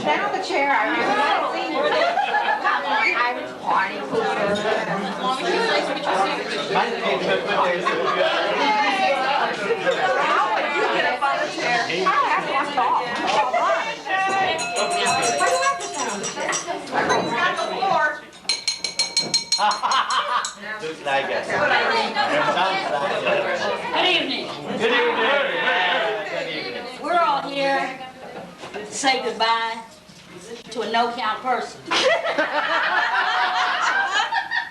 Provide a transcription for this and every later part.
Down the chair. I was party pooper. How would you get up on the chair? I have one dog. Everybody's got the floor. Looks like it. Good evening. Good evening. We're all here to say goodbye to a no-count person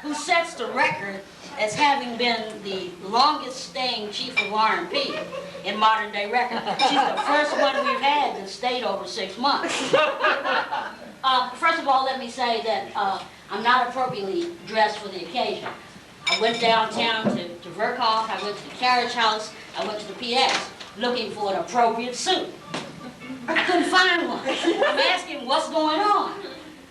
who sets the record as having been the longest-staying chief of R&P in modern-day record. She's the first one we've had that stayed over 6 months. First of all, let me say that I'm not appropriately dressed for the occasion. I went downtown to Verkhoff, I went to the Carriage House, I went to the PS looking for an appropriate suit. I couldn't find one. I'm asking what's going on.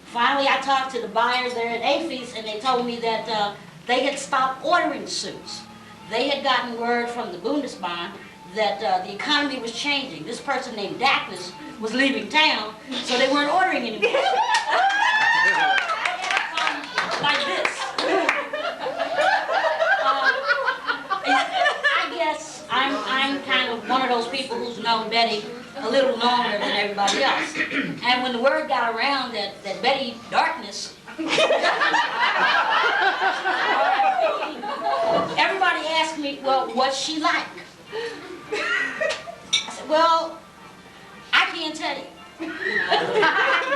Finally, I talked to the buyers there at AFES and they told me that they had stopped ordering suits. They had gotten word from the Bundesbahn that the economy was changing. This person named Dackness was leaving town, so they weren't ordering anymore. Like this. I guess I'm kind of one of those people who's known Betty a little longer than everybody else. And when the word got around that Betty Darkness, everybody asked me, well, what's she like? I said, well, I can't tell you.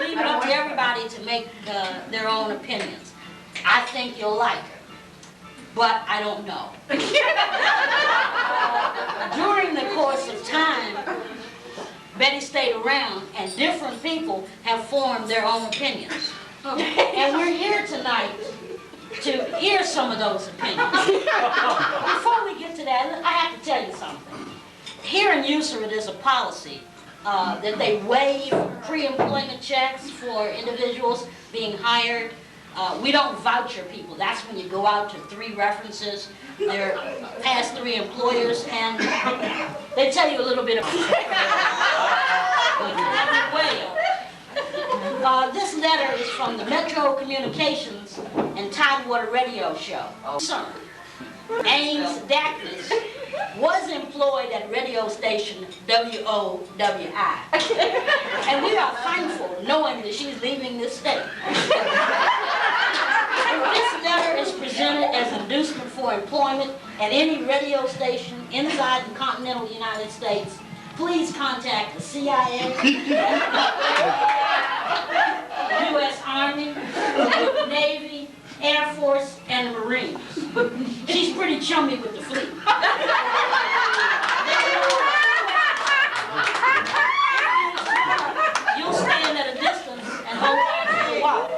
Leave it up to everybody to make their own opinions. I think you'll like her, but I don't know. During the course of time, Betty stayed around, and different people have formed their own opinions. And we're here tonight to hear some of those opinions. Before we get to that, I have to tell you something. Here in USERA, there's a policy that they waive pre-employment checks for individuals being hired. We don't voucher people. That's when you go out to 3 references, their past 3 employers, and they tell you a little bit about it. This letter is from the Metro Communications and Tidewater Radio Show. Son, Ames Dackness was employed at radio station WOWI. And we are thankful knowing that she's leaving this state. This letter is presented as inducement for employment at any radio station inside the continental United States. Please contact the CIA, the U.S. Army, the Navy, Air Force, and the Marines. She's pretty chummy with the fleet. You'll stand at a distance and hold on to the wall.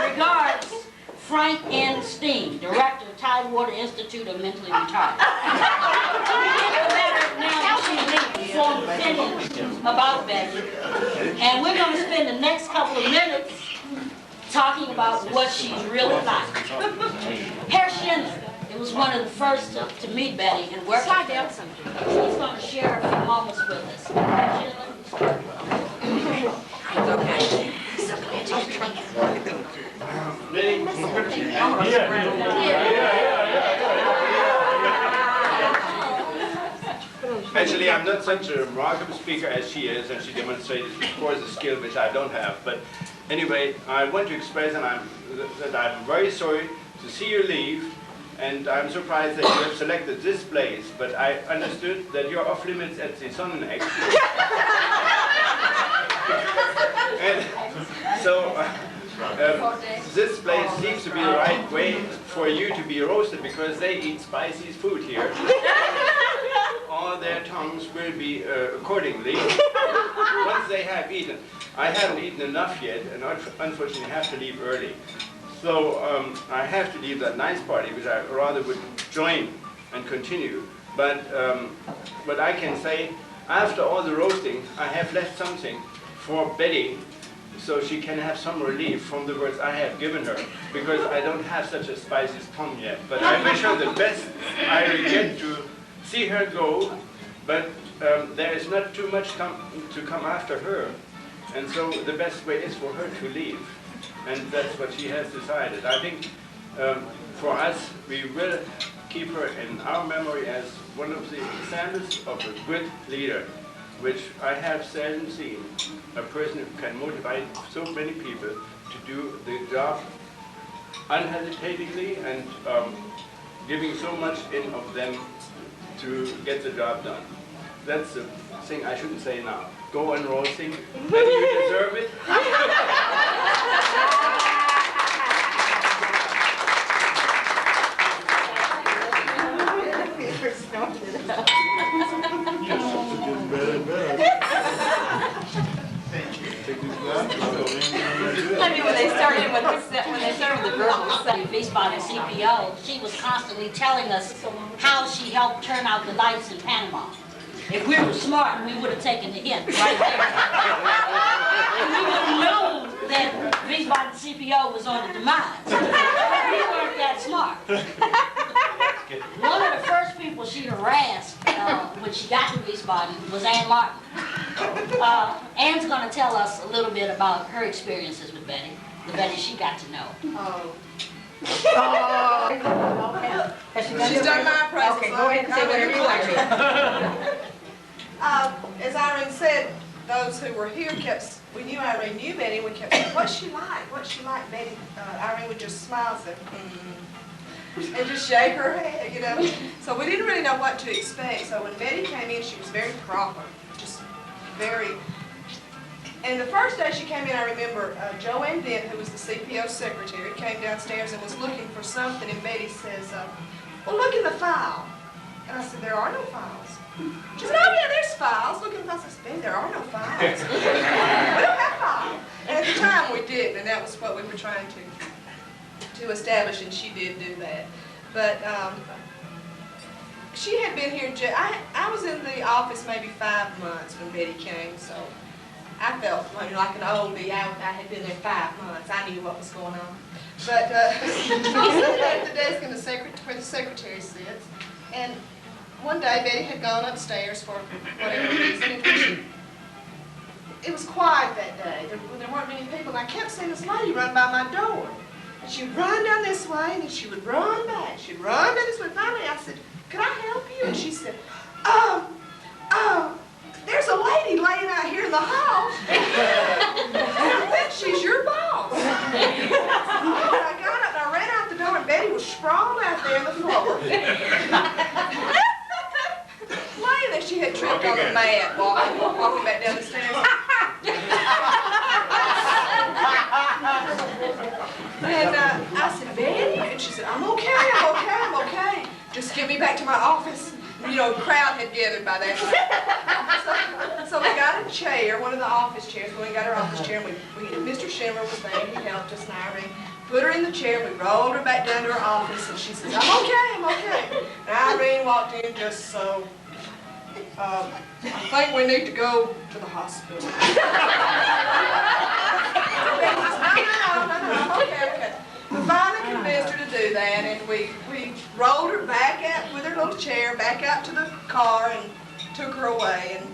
Regards, Frank N. Steen, Director of Tidewater Institute of Mentally Retarded. Form opinions about Betty, and we're going to spend the next couple of minutes talking about what she's really like. Herr Schindler, it was one of the first to meet Betty and work with her. He's going to share a few moments with us. Actually, I'm not such a remarkable speaker as she is, and she demonstrated, of course, a skill which I don't have. But anyway, I want to express that I'm very sorry to see you leave, and I'm surprised that you have selected this place, but I understood that you're off limits at the Sonneneck. And so this place seems to be the right way for you to be roasted, because they eat spicy food here. All their tongues will be accordingly once they have eaten. I haven't eaten enough yet, and unfortunately have to leave early. So I have to leave that nice party, which I rather would join and continue. But I can say, after all the roasting, I have left something for Betty, so she can have some relief from the words I have given her, because I don't have such a spicy tongue yet. But I wish her the best. I regret to see her go, but there is not too much to come after her. And so the best way is for her to leave. And that's what she has decided. I think for us, we will keep her in our memory as one of the examples of a good leader, which I have seldom seen. A person who can motivate so many people to do the job unhesitatingly and giving so much in of them to get the job done. That's the thing I shouldn't say now. Go on roasting, and you deserve it. I mean, when they started with the girls, Wiesbaden CPO, she was constantly telling us how she helped turn out the lights in Panama. If we were smart, we would have taken the hint right there. We would have known that Wiesbaden CPO was on the demise. We weren't that smart. One of the first people she harassed when she got to Wiesbaden was Ann Martin. Ann's going to tell us a little bit about her experiences with Betty, the Betty she got to know. oh. Has she She's done my presence. Okay, go ahead and say whatever you like. As Irene said, those who were here we knew Irene knew Betty, and we kept saying, what's she like? What's she like? Betty, Irene would just smile and say, and just shake her head, you know. So we didn't really know what to expect. So when Betty came in, she was very proper, just very. And the first day she came in, I remember Joanne Dent, who was the CPO secretary, came downstairs and was looking for something, and Betty says, well, look in the file. And I said, there are no files. She said, oh yeah, there's files. Look in the files. I said, Betty, there are no files. We don't have files. And at the time we didn't, and that was what we were trying to establish, and she did do that. But she had been here, I was in the office maybe 5 months when Betty came, so I felt like an oldie. I had been there 5 months. I knew what was going on. But I was sitting at the desk where the secretary sits, and one day Betty had gone upstairs for whatever reason. It was quiet that day. There weren't many people, and I kept seeing this lady run by my door. And she would run down this way, and then she would run back. She'd run down this way. Finally, I said, could I help you? And she said, there's a lady laying out here in the hall. And I think she's your boss. And I got up and I ran out the door, and Betty was sprawled out there on the floor. Laying there, she had tripped on the mat walking back down the stairs. And I said, Betty? And she said, I'm okay. Just get me back to my office. You know, a crowd had gathered by that time. So we got a chair, one of the office chairs. When we got our office chair, and Mr. Schindler was there, he helped us, and Irene put her in the chair, we rolled her back down to her office, and she says, I'm okay. And Irene walked in just so, I think we need to go to the hospital. No, I'm okay. We finally convinced her to do that, and we rolled her back out with her little chair, back out to the car, and took her away. And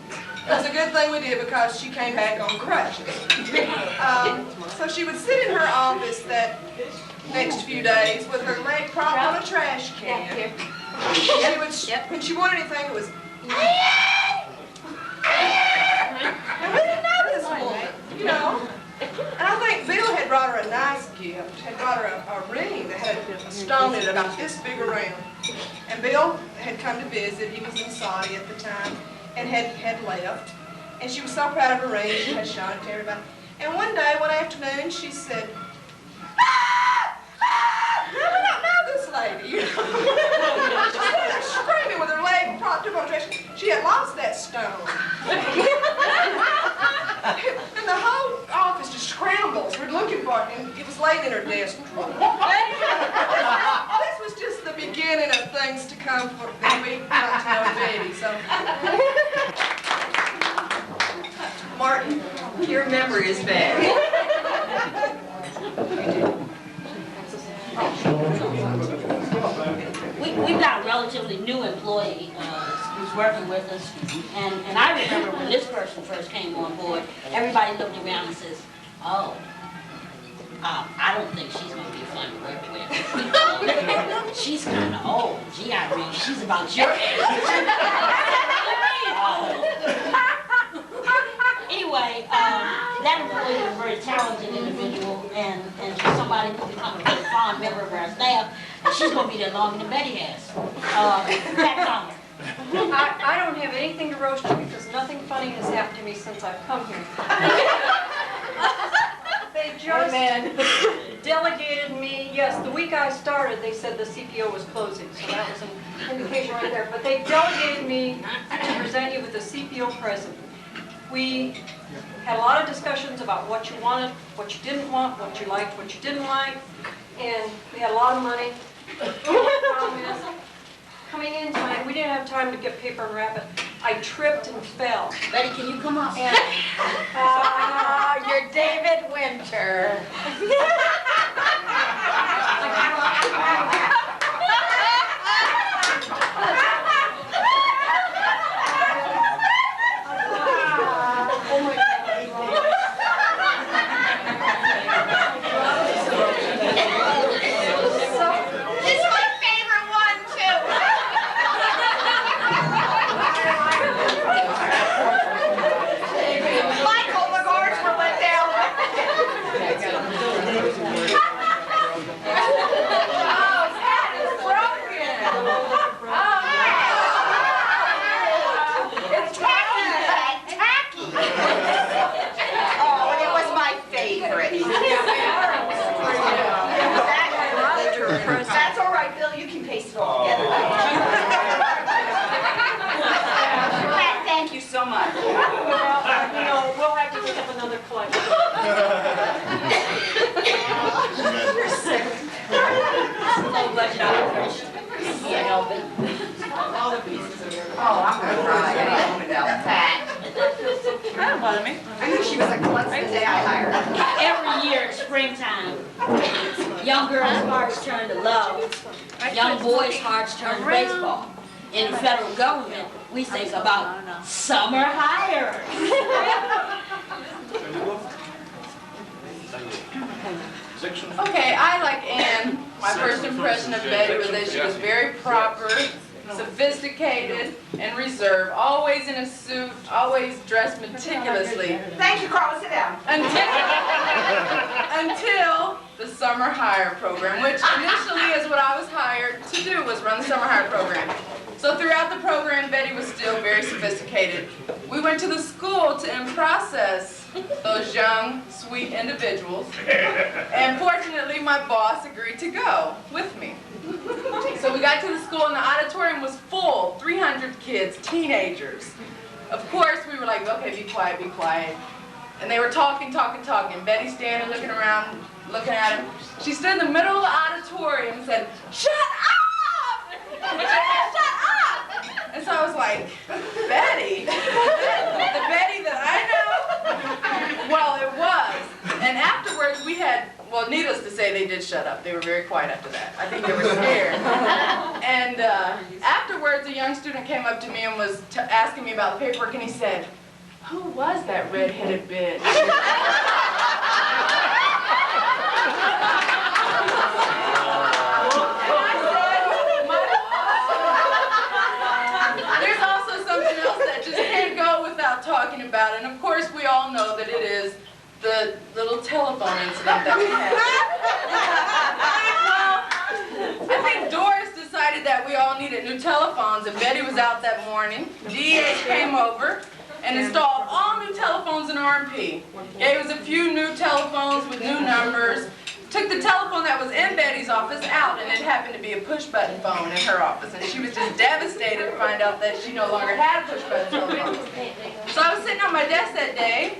it was a good thing we did, because she came back on crutches. So she would sit in her office that next few days with her leg propped on a trash can. When she wanted anything, it was, and we didn't know this woman, you know. And I think Bill had brought her a nice gift, had brought her a ring that had a stone in it about this big around. And Bill had come to visit. He was in Saudi at the time and had left. And she was so proud of her ring, she had shown it to everybody. And one afternoon, she said, we don't know this lady. She started screaming with her leg propped up on the trash. She had lost that stone. And the whole office just scrambles. We're looking for it, and it was laying in her desk drawer. This was just the beginning of things to come for that we got to know Betty. So, Martin, your memory is bad. we've got a relatively new employee who's working with us, and I remember when this person first came on board, everybody looked around and says, oh, I don't think she's gonna be fun to work with. She's kinda old. Gee, Irene, she's about your age. Anyway, that employee is a very talented individual, and she's somebody who's become a very fond member of our staff, and she's gonna be there longer than Betty has. Pat Conner. I don't have anything to roast you because nothing funny has happened to me since I've come here. They just delegated me, yes, the week I started, they said the CPO was closing, so that was an indication right there. But they delegated me to present you with the CPO president. We had a lot of discussions about what you wanted, what you didn't want, what you liked, what you didn't like, and we had a lot of money. The problem is, coming in tonight, we didn't have time to get paper and wrap it. I tripped and fell. Betty, can you come up? And, You're David Winter. oh my God. It's my favorite one, too. Michael, the guards were let down. Oh, that is broken. It's tacky. Oh, and it was my favorite. That's all right, Bill, you can paste it all together. Pat, thank you so much. Well, we'll have to pick up another collection. So much operation. Can't help it. Oh, I'm gonna cry. I didn't want to know. Pat. That don't bother me. I knew she was a klutz the day I hired her. Every year at springtime, young girls' hearts turn to love, young boys' hearts turn to baseball. In the federal government, we think about summer hires. Okay, I like Ann. My first impression of Betty was that she was very proper, sophisticated, and reserved. Always in a suit, always dressed meticulously. Thank you, Carla, sit down. Until the summer hire program, which initially is what I was hired to do, was run the summer hire program. So throughout the program, Betty was still very sophisticated. We went to the school to process those young, sweet individuals. And fortunately, my boss agreed to go with me. So we got to the school and the auditorium was full, 300 kids, teenagers. Of course, we were like, okay, be quiet, be quiet. And they were talking. Betty standing, looking around, looking at him. She stood in the middle of the auditorium and said, "Shut up!" Shut up! And so I was like, Betty? The Betty that I know? Well, it was. And afterwards we had, well, needless to say, they did shut up. They were very quiet after that. I think they were scared. And afterwards, a young student came up to me and was asking me about the paperwork, and he said, "Who was that red-headed bitch?" There's also something else that just can't go without talking about, and of course we all know that it is the little telephone incident that we had. Well, I think Doris decided that we all needed new telephones, and Betty was out that morning. DEA came over and installed all new telephones in RMP. Gave us a few new telephones with new numbers. Took the telephone that was in Betty's office out, and it happened to be a push-button phone in her office, and she was just devastated to find out that she no longer had a push-button telephone. So I was sitting on my desk that day.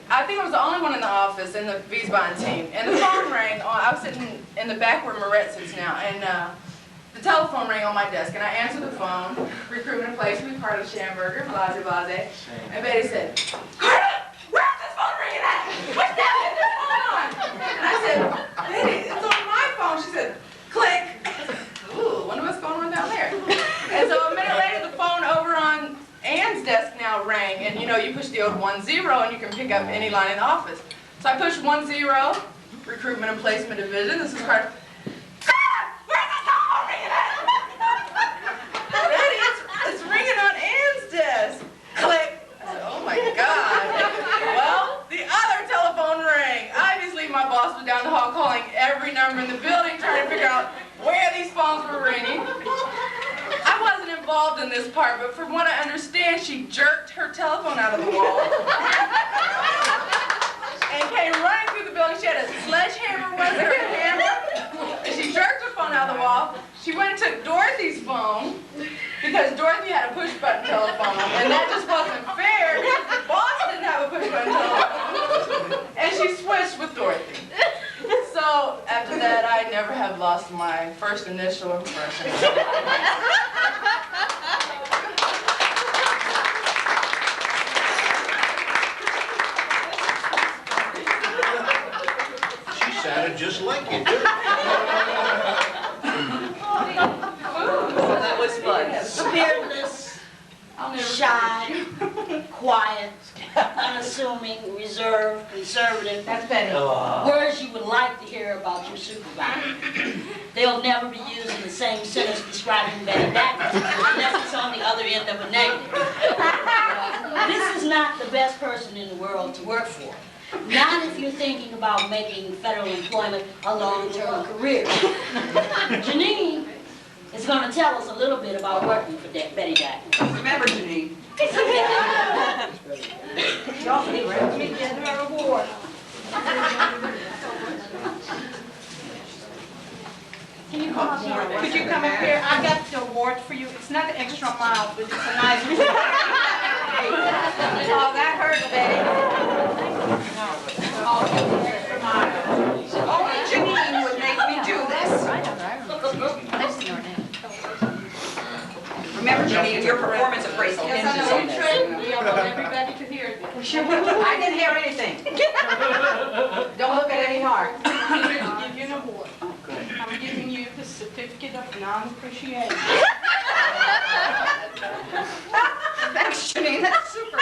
I think I was the only one in the office in the Wiesbaden team, and the phone rang. I was sitting in the back where Marette sits now, and the telephone rang on my desk, and I answered the phone. Recruitment in place with Carla Schamberger, blase blase, and Betty said, "Carla, where's this phone ringing at? What's that? What's going on?" And I said, "Betty, it's on my phone." She said, "Click." I said, "Ooh, wonder what's going on down there." field 10 and you can pick up any line in the office. So I pushed 10, recruitment and placement division. This is part. Where's the phone ringing at? Betty, it's ringing on Ann's desk. Click. I said, oh my God. Well, the other telephone rang. Obviously, my boss was down the hall calling every number in the building, trying to figure out where these phones were ringing. I wasn't involved in this part, but from what I understand, she jerked her telephone out of the wall and came running through the building. She had a sledgehammer with her hammer, and she jerked her phone out of the wall. She went and took Dorothy's phone because Dorothy had a push-button telephone, and that just wasn't fair because the boss didn't have a push-button telephone, and she switched with Dorothy. So after that, I never have lost my first initial impression. She sounded just like you, too. That was fun. Fearless, shy, quiet, unassuming, reserved, conservative. That's Betty. Words you would like to hear about your supervisor. They'll never be used in the same sentence describing Betty Dackert unless it's on the other end of a negative. This is not the best person in the world to work for. Not if you're thinking about making federal employment a long-term career. Janine is going to tell us a little bit about working for Betty Dackert. Remember, Janine. Y'all be ready to meet the award. Can you come up here? Could you come up here? I got the award for you. It's not the extra mile, but it's a nice one. Oh, that hurt, Betty. Only Janine would make me do this. Remember, Janine, your performance appraisal hinges on this. We all want everybody to hear it. I didn't hear anything. Don't look at it any hard. I'm here to give you an award. I'm giving you the certificate of non-appreciation. Thanks, Janine, that's super.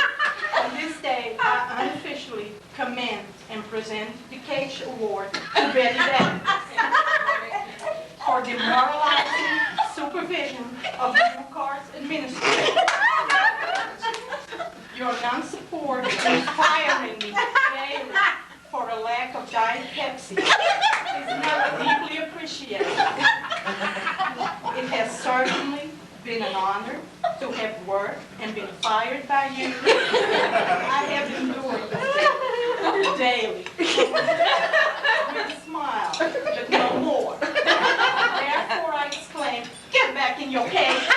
On this day, I unofficially commend and present the Cage Award to Betty Dackert for demoralizing supervision of the cards administration. Your non-support inspiring me daily for a lack of Diet Pepsi is never deeply appreciated. It has certainly been an honor to have worked and been fired by you. I have endured this daily with a smile, but no more. Therefore, I exclaim, get back in your cage.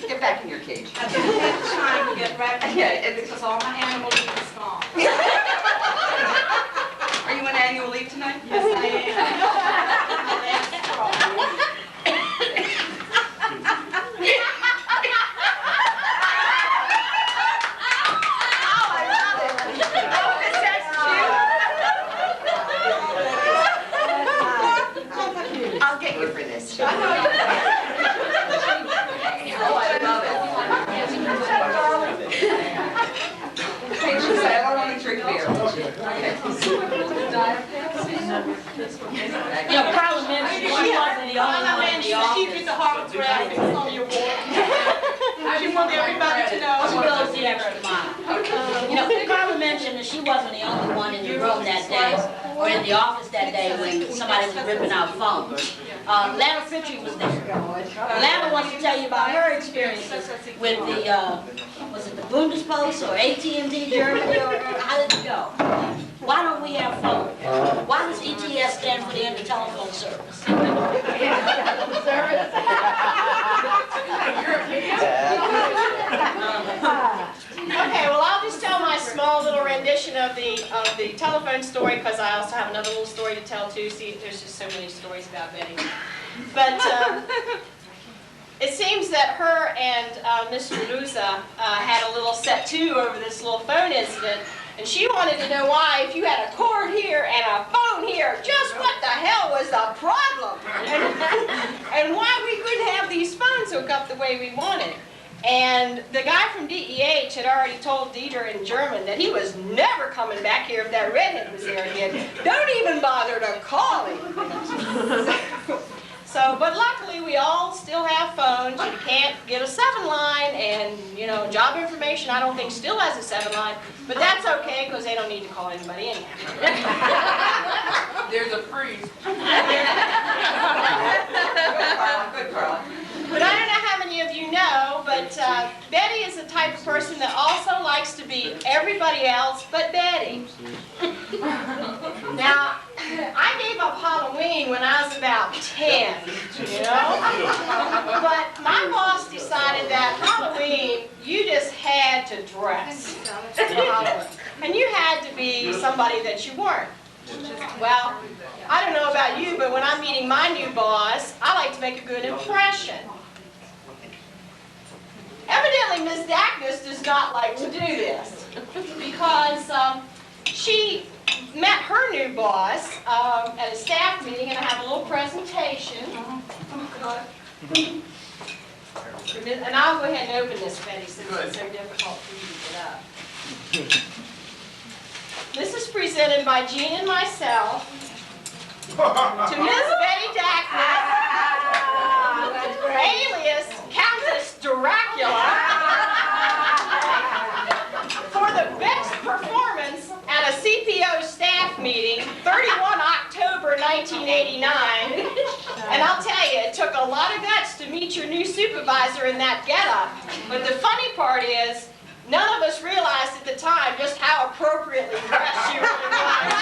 Get back in your cage. I didn't have time to get back in Yeah, here it's because all my animal leave is gone. Are you on annual leave tonight? Yes, I am. That's wrong. I'll get you for this. Oh, I love it. She said, I don't want to drink beer. You know, Carla mentioned she wasn't the only one in the She did the office. Harvard graphics on the award. She wanted everybody to She know. goes the extra mile. You know, Carla mentioned that she wasn't the only one in the room that day, or in the office that day when somebody was ripping out phones. Lana Fitchie was there. Lana wants to tell you about her experiences with the, was it the Bundespost or AT&T Germany, or how did it go? Why don't we have phones? Why does ETS stand for the end of telephone service? Okay, well, I'll just tell my small little rendition of the telephone story, because I also have another little story to tell too. See, there's just so many stories about Betty. But it seems that her and Mr. Luza had a little set to over this little phone incident, And she wanted to know why, if you had a cord here and a phone here, just what the hell was the problem? And why we couldn't have these phones hook up the way we wanted. And the guy from DEH had already told Dieter in German that he was never coming back here if that redhead was there again. Don't even bother to call him. So, but luckily we all still have phones. You can't get a 7-line, and you know, job information I don't think still has a 7-line, but that's okay because they don't need to call anybody anyhow. There's a freeze. Good Carla. But I don't know how many of you know, but Betty is the type of person that also likes to be everybody else but Betty. Now, I gave up Halloween when I was about 10, you know? But my boss decided that Halloween, you just had to dress for Halloween. And you had to be somebody that you weren't. Well, I don't know about you, but when I'm meeting my new boss, I like to make a good impression. Evidently, Ms. Dackness does not like to do this because she met her new boss at a staff meeting, and I have a little presentation. And I'll go ahead and open this, Betty, since it's so difficult for you to get up. This is presented by Jean and myself to Ms. Betty Dackness, alias Countess Dracula, for the best performance at a CPO staff meeting, 31 October 1989. And I'll tell you, it took a lot of guts to meet your new supervisor in that getup. But the funny part is, none of us realized at the time just how appropriately dressed you really was.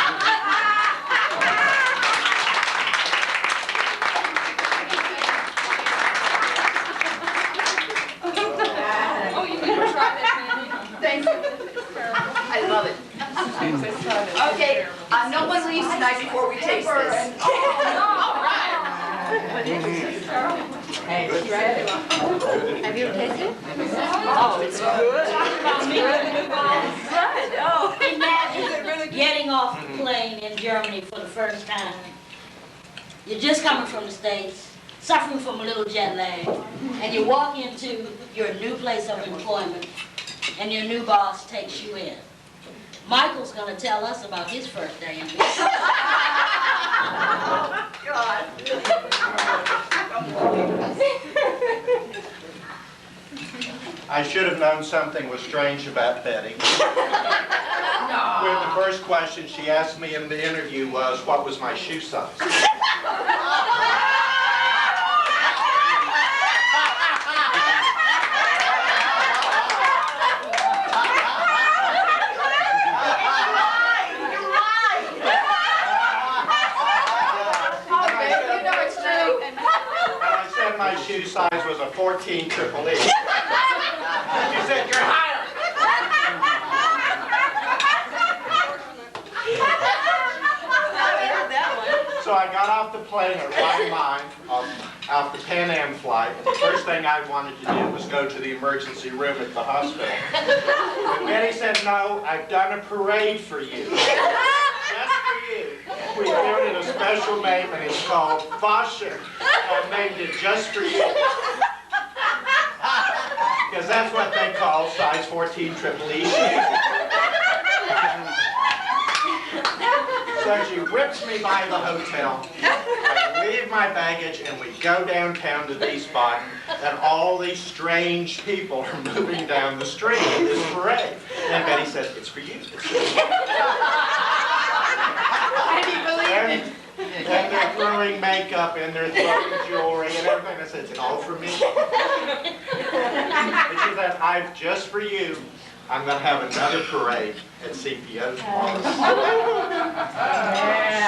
Oh, you can try that, Mandy. Thank you. I love it. Okay, no one leaves tonight before we taste this. All right. Have you ever tasted it? Oh, it's good. Imagine getting off the plane in Germany for the first time. You're just coming from the States, suffering from a little jet lag, and you walk into your new place of employment, and your new boss takes you in. Michael's going to tell us about his first day in business. God. I should have known something was strange about Betty. When the first question she asked me in the interview was, what was my shoe size? My shoe size was a 14 triple E. She said, you're hired. So I got off the plane at Rhine Line off the Pan Am flight. The first thing I wanted to do was go to the emergency room at the hospital. But Betty said, no, I've done a parade for you. Just for you. We given it a special name, and it's called Fashion. I named it just for you. Because that's what they call size 14 triple E shoes. So she whips me by the hotel. I leave my baggage, and we go downtown to Wiesbaden, and all these strange people are moving down the street in this parade. And Betty says, it's for you. It's for you. And they're throwing makeup and they're throwing jewelry and everything. I said, it's all for me. And she said, I've just for you, I'm going to have another parade at CPO tomorrow.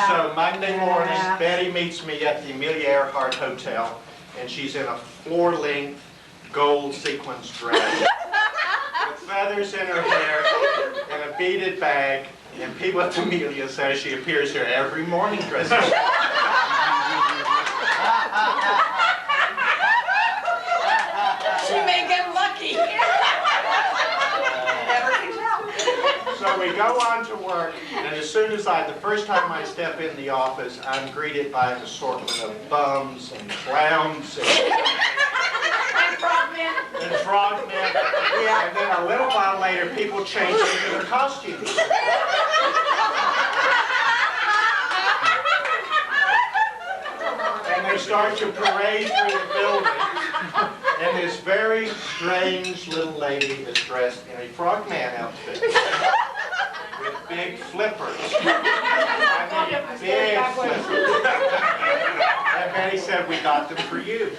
So Monday morning, Betty meets me at the Amelia Earhart Hotel, and she's in a floor-length gold sequins dress with feathers in her hair and a beaded bag. And people at Amelia say she appears here every morning dressed up. She may get lucky. So we go as soon as the first time I step in the office, I'm greeted by an assortment of bums and clowns and frogmen. Yeah. And then a little while later, people change into their costumes. And they start to parade through the building. And this very strange little lady is dressed in a frogman outfit. With big flippers. I mean, big flippers. And Betty said, we got them for you.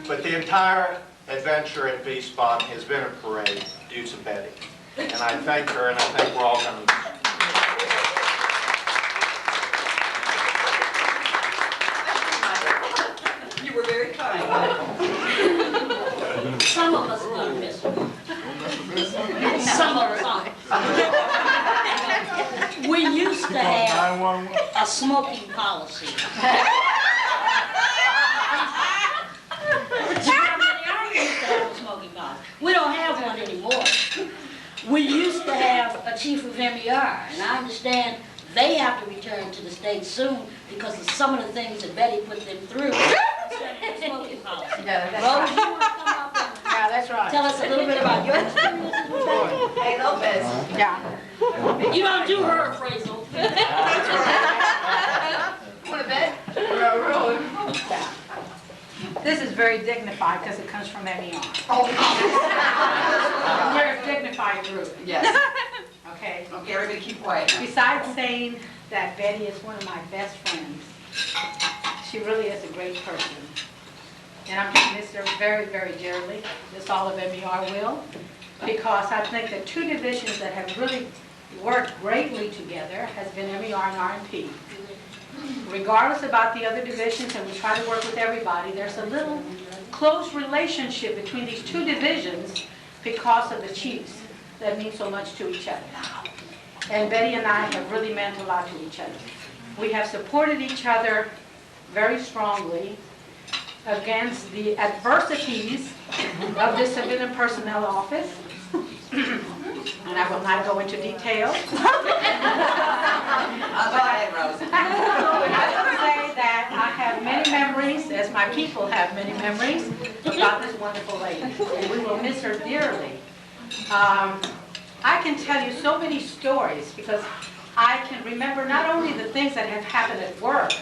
But the entire adventure at V-Spot has been a parade due to Betty. And I thank her, and I think we're all going to You were very kind. Some of us are gonna miss her. Some of us aren't. We used to have a smoking policy. We don't have one anymore. We used to have a chief of MER, and I understand they have to return to the state soon because of some of the things that Betty put them through. Smoking policy. Yeah, that's Rose, right. you want to come up and Yeah, that's right. tell us a little bit about your experiences with Betty? Hey, Lopez. Yeah. You don't do her appraisal. Want to bet? This is very dignified because it comes from MER. Oh. We're a dignified group, Yes. okay? Okay, everybody keep quiet now. Besides saying that Betty is one of my best friends, she really is a great person. And I'm going to miss her very, very dearly, as all of MER will, because I think the two divisions that have really worked greatly together has been MER and RMP. Regardless about the other divisions, and we try to work with everybody, there's a little close relationship between these two divisions because of the chiefs that mean so much to each other. And Betty and I have really meant a lot to each other. We have supported each other very strongly against the adversities of the civilian personnel office. And I will not go into detail. Go ahead, Rose. But I would say that I have many memories, as my people have many memories, about this wonderful lady. And we will miss her dearly. I can tell you so many stories because I can remember not only the things that have happened at work,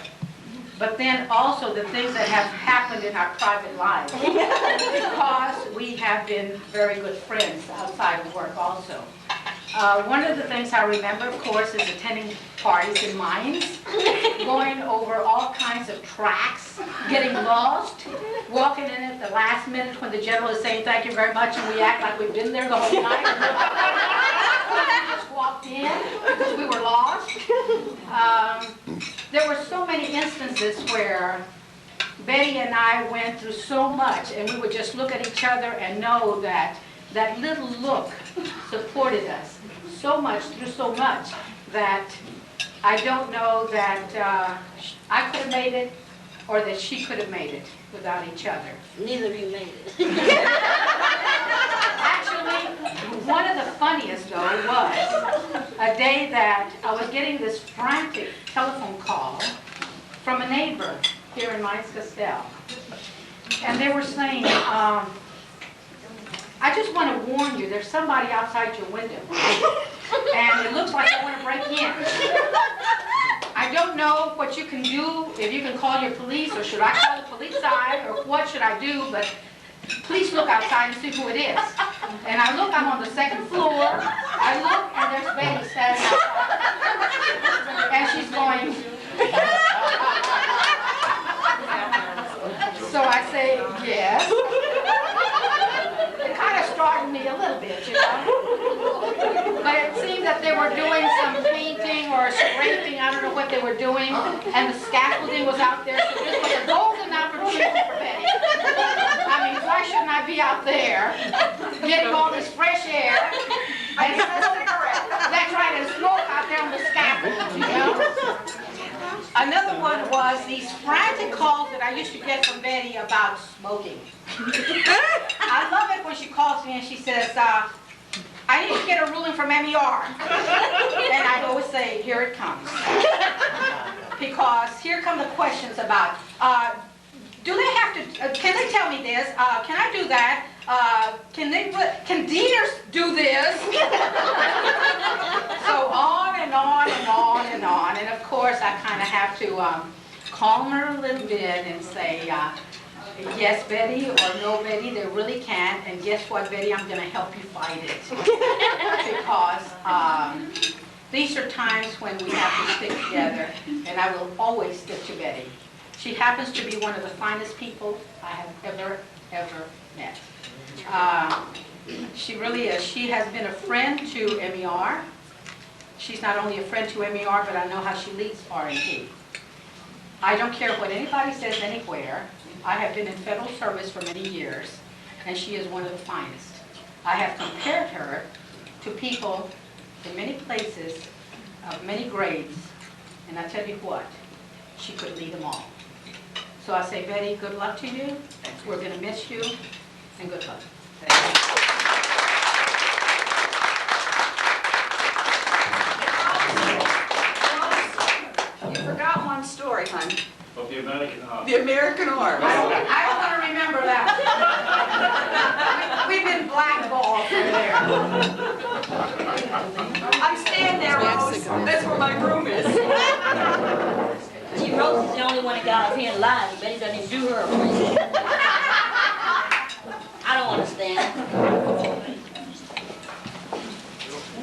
but then also the things that have happened in our private lives. Because we have been very good friends outside of work also. One of the things I remember, of course, is attending parties in mines, going over all kinds of tracks, getting lost, walking in at the last minute when the general is saying thank you very much and we act like we've been there the whole night. We just walked in because we were lost. There were so many instances where Betty and I went through so much, and we would just look at each other and know that that little look supported us so much, through so much, that I don't know that I could have made it or that she could have made it without each other. Neither of you made it. Actually, one of the funniest, though, was a day that I was getting this frantic telephone call from a neighbor here in Mines Castell. And they were saying, I just want to warn you, there's somebody outside your window. And it looks like they want to break in. I don't know what you can do, if you can call your police, or should I call the police side, or what should I do, but please look outside and see who it is. And I look, I'm on the second floor. I look, and there's Betty standing outside. And she's going. So I say, yes. It kind of startled me a little bit, you know. But it seemed that they were doing some painting or scraping, I don't know what they were doing, and the scaffolding was out there, so this was a golden opportunity for Betty. I mean, why shouldn't I be out there, getting all this fresh air, and that's right, and smoke out there on the scaffold, you know? Another one was these frantic calls that I used to get from Betty about smoking. I love it when she calls me and she says, I need to get a ruling from MER. And I always say, here it comes. Because here come the questions about, do they have to, can they tell me this? Can I do that? Can deaners do this? So on and on and on and on. And of course, I kind of have to calm her a little bit and say, yes, Betty, or no, Betty, they really can't. And guess what, Betty, I'm going to help you fight it. Because these are times when we have to stick together, and I will always stick to Betty. She happens to be one of the finest people I have ever met. She really is. She has been a friend to MER. She's not only a friend to MER, but I know how she leads R&P. I don't care what anybody says anywhere. I have been in federal service for many years, and she is one of the finest. I have compared her to people in many places of many grades, and I tell you what, she could lead them all. So I say, Betty, good luck to you. We're going to miss you, and good luck. Thank you. You forgot one story, hon. Of the American Heart. The American Heart. I don't want to remember that. We've been blackballed from there. I'm staying there, Rose. That's where my room is. See, Rose is the only one that got up here alive. Betty doesn't even do her appraisal. I don't understand.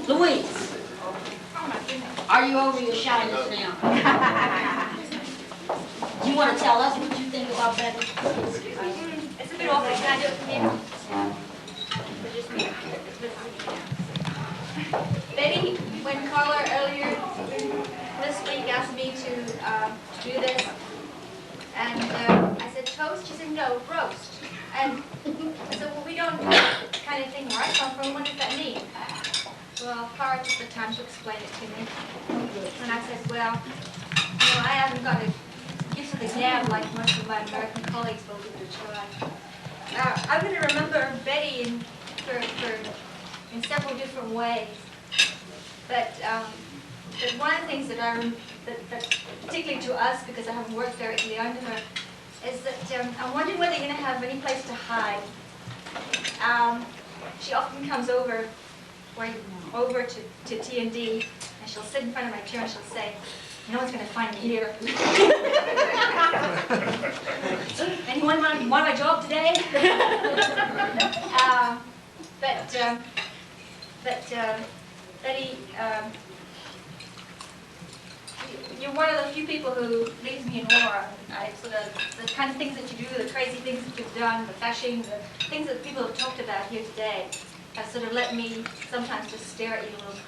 Louise, are you over your shyness now? You want to tell us what you think about Betty? It's a bit awkward. Can I do it from here? But just me. Betty, when Carla earlier this week asked me to do this, and I said toast, she said no, roast. And I said, well, we don't do that kind of thing where I come from. What does that mean? Well, Carla took the time to explain it to me. And I said, well, you know, I haven't got a gift of the gab like most of my American colleagues will give it a try. I'm going to remember Betty in several different ways. But one of the things that that particularly to us, because I haven't worked directly under her, is that I'm wondering whether you're going to have any place to hide. She often comes over to T&D, and she'll sit in front of my chair and she'll say, no one's going to find me here. Anyone want my job today? Betty, you're one of the few people who leaves me in awe. The kind of things that you do, the crazy things that you've done, the flashing, the things that people have talked about here today, have sort of let me sometimes just stare at you a little.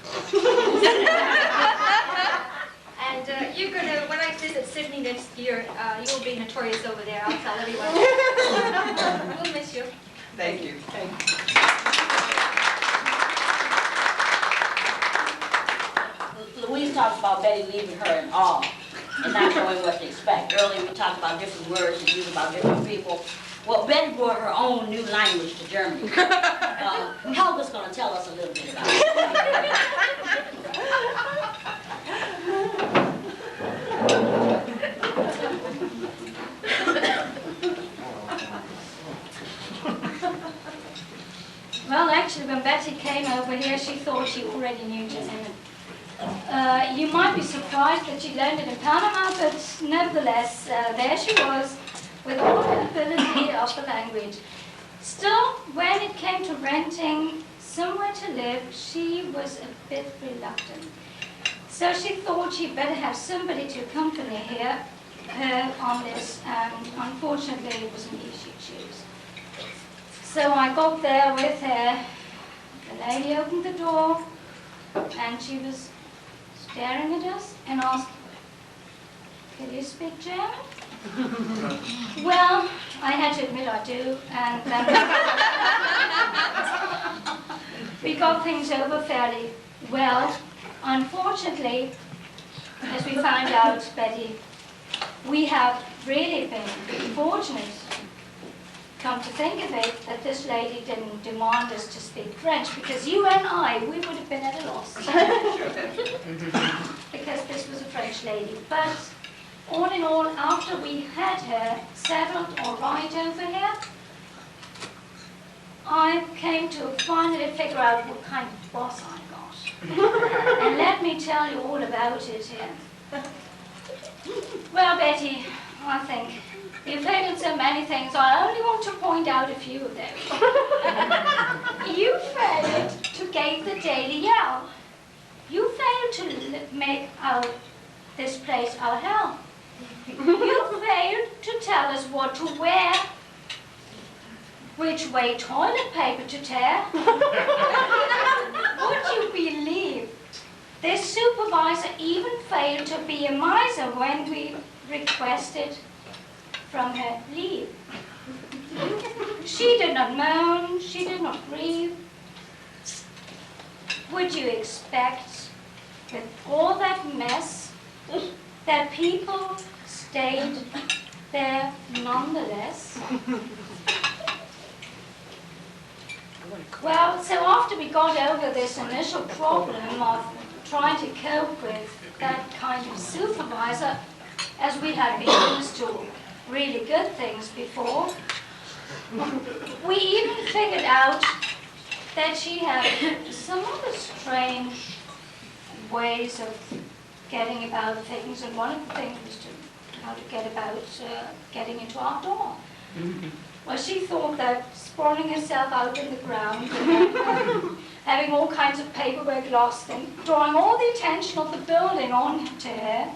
And you're going to, when I visit Sydney next year, you'll be notorious over there. I'll tell everyone. We'll miss you. Thank you. Louise talks about Betty leaving her in awe and not knowing what to expect. Earlier we talked about different words and used about different people. Well, Betty brought her own new language to Germany. Helga's going to tell us a little bit about it. Well, actually, when Betty came over here, she thought she already knew German. You might be surprised that she learned it in Panama, but nevertheless, there she was, with all the ability of the language. Still, when it came to renting somewhere to live, she was a bit reluctant. So she thought she'd better have somebody to accompany her on this, and unfortunately, it wasn't easy to choose. So I got there with her. The lady opened the door, and she was staring at us and asked, "Can you speak German?" Well, I had to admit I do, and we got things over fairly well. Unfortunately, as we found out, Betty, we have really been fortunate come to think of it, that this lady didn't demand us to speak French, because you and I, we would have been at a loss. Because this was a French lady. But all in all, after we had her settled all right over here, I came to finally figure out what kind of boss I got. And let me tell you all about it here. Well, Betty, I think you've failed in so many things. I only want to point out a few of them. You failed to gave the Daily Yell. You failed to make out this place our hell. You failed to tell us what to wear, which way toilet paper to tear. Would you believe this supervisor even failed to be a miser when we requested from her leave? She did not moan, she did not grieve. Would you expect, with all that mess, that people stayed there nonetheless? Well, so after we got over this initial problem of trying to cope with that kind of supervisor, as we had been used to really good things before, we even figured out that she had some other strange ways of getting about things, and one of the things was how to get about getting into our door. Well, she thought that sprawling herself out in the ground, having all kinds of paperwork lost, and drawing all the attention of the building on to her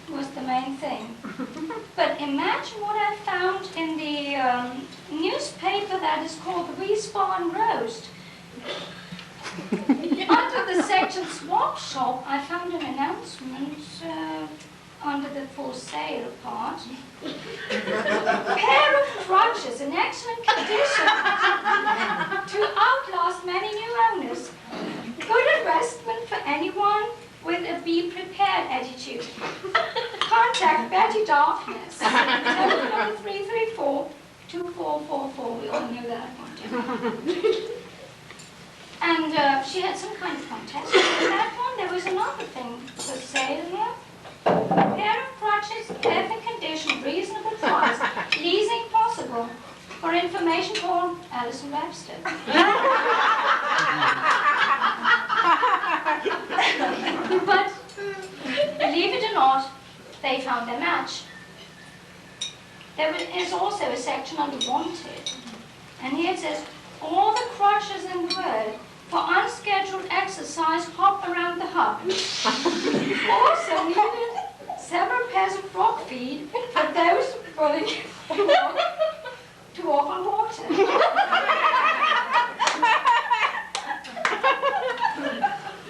was the main thing. But imagine what I found in the newspaper that is called the Wiesbaden Roast. Under the section swap shop, I found an announcement under the for sale part. A pair of crutches in excellent condition to outlast many new owners. Good investment for anyone with a be prepared attitude. Contact Betty Darkness, telephone number 334-2444. We all knew that one. And she had some kind of contest with that one. There was another thing for sale here. Pair of crutches, perfect condition, reasonable price, leasing possible. For information, call Alison Webster. But believe it or not, they found their match. There is also a section under wanted, and here it says, all the crutches in the world for unscheduled exercise, hop around the hub. Also needed several pairs of frog feet for those willing to walk on water.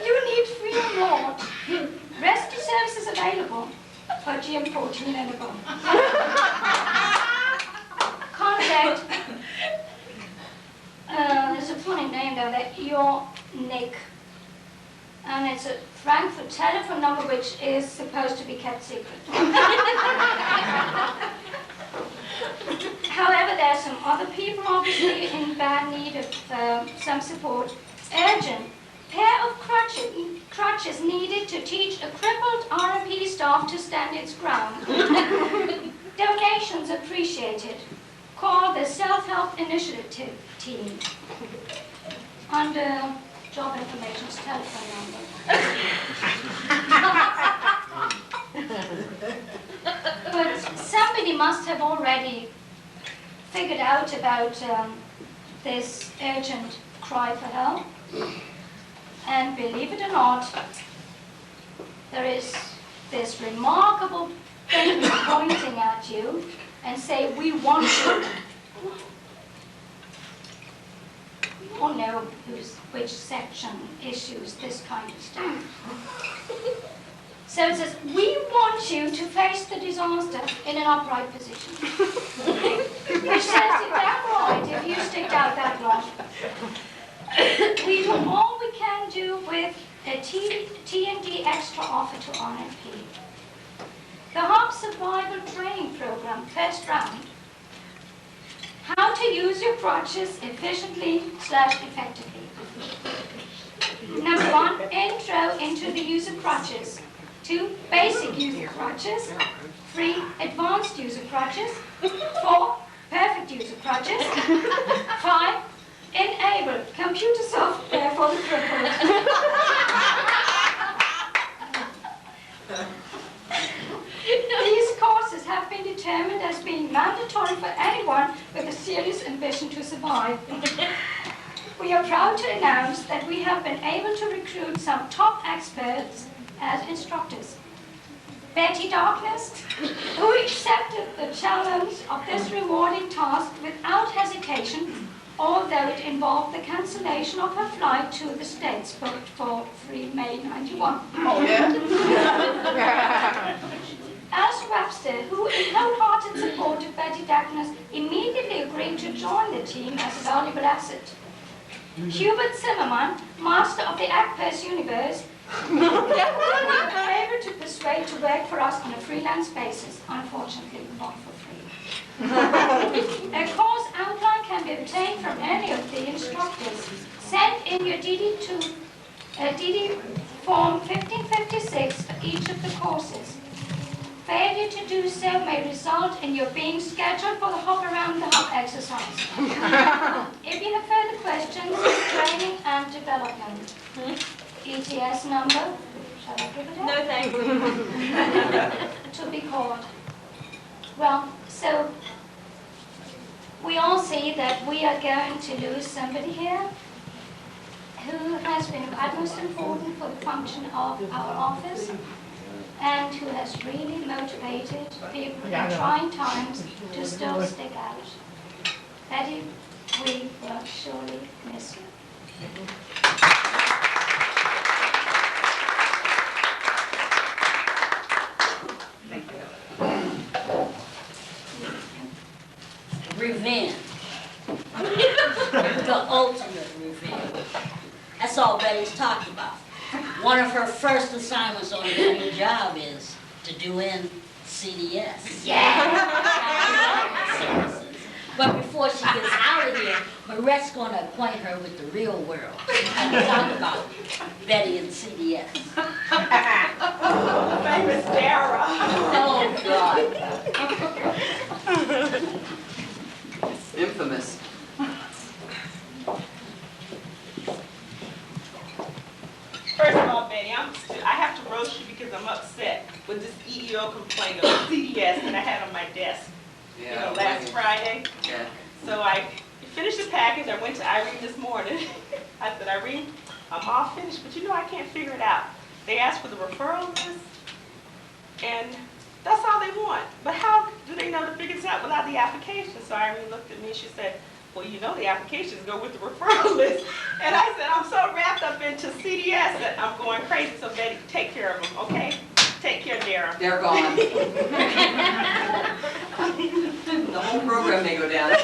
You need free Lord. Rescue services available for GM14 and above. Contact. There's a funny name though, that your Nick. And it's a Frankfurt telephone number which is supposed to be kept secret. However, there are some other people obviously in bad need of some support. Urgent. Pair of crutches needed to teach a crippled RMP staff to stand its ground. Donations appreciated. Call the Self-Help Initiative team. Under job information's telephone number. But somebody must have already figured out about this urgent cry for help. And believe it or not, there is this remarkable thing pointing at you and say, we want you. You all know which section issues this kind of stuff. So it says, we want you to face the disaster in an upright position. Which says it damn right if you stick out that long. We do all we can do with a T&D extra offer to RMP. The HOP Survival Training Program, first round. How to to use your crutches efficiently/effectively. Number 1, intro into the use of crutches. 2, basic use of crutches. 3, advanced use of crutches. 4, perfect use of crutches. 5, enable computer software for the crippled. These courses have been determined as being mandatory for anyone with a serious ambition to survive. We are proud to announce that we have been able to recruit some top experts as instructors. Betty Darkness, who accepted the challenge of this rewarding task without hesitation, although it involved the cancellation of her flight to the States booked for 3 May 91. Oh, yeah? Alice Webster, who in wholehearted support of Betty Darkness, immediately agreed to join the team as a valuable asset. Hubert Zimmerman, master of the Actors universe, able to persuade to work for us on a freelance basis, unfortunately not for free. A course outline can be obtained from any of the instructors. Send in your DD form 1556 for each of the courses. Failure to do so may result in your being scheduled for the hop around the hop exercise. If you have further questions, training and development. ETS number, shall I give it up? No, thank you. To be called. Well, so we all see that we are going to lose somebody here who has been of utmost importance for the function of our office and who has really motivated people in trying times to still stick out. Betty, we will surely miss you. Revenge. The ultimate revenge. That's all Betty's talked about. One of her first assignments on the new job is to do in CDS. Yeah. But before she gets out of here, Marette's going to acquaint her with the real world and talk about Betty and CDS. Famous Dara. Oh, God. Infamous. First of all, Betty, I have to roast you because I'm upset with this EEO complaint of CDS that I had on my desk, last Friday. Yeah. So I finished the package. I went to Irene this morning. I said, Irene, I'm all finished, but I can't figure it out. They asked for the referral list, and that's all they want. But how do they know to figure this out without the application? So Irene looked at me and she said, well, the applications go with the referral list. And I said, I'm so wrapped up into CDS that I'm going crazy. So Betty, take care of them, okay? Take care, Dara. They're gone. The whole program may go down.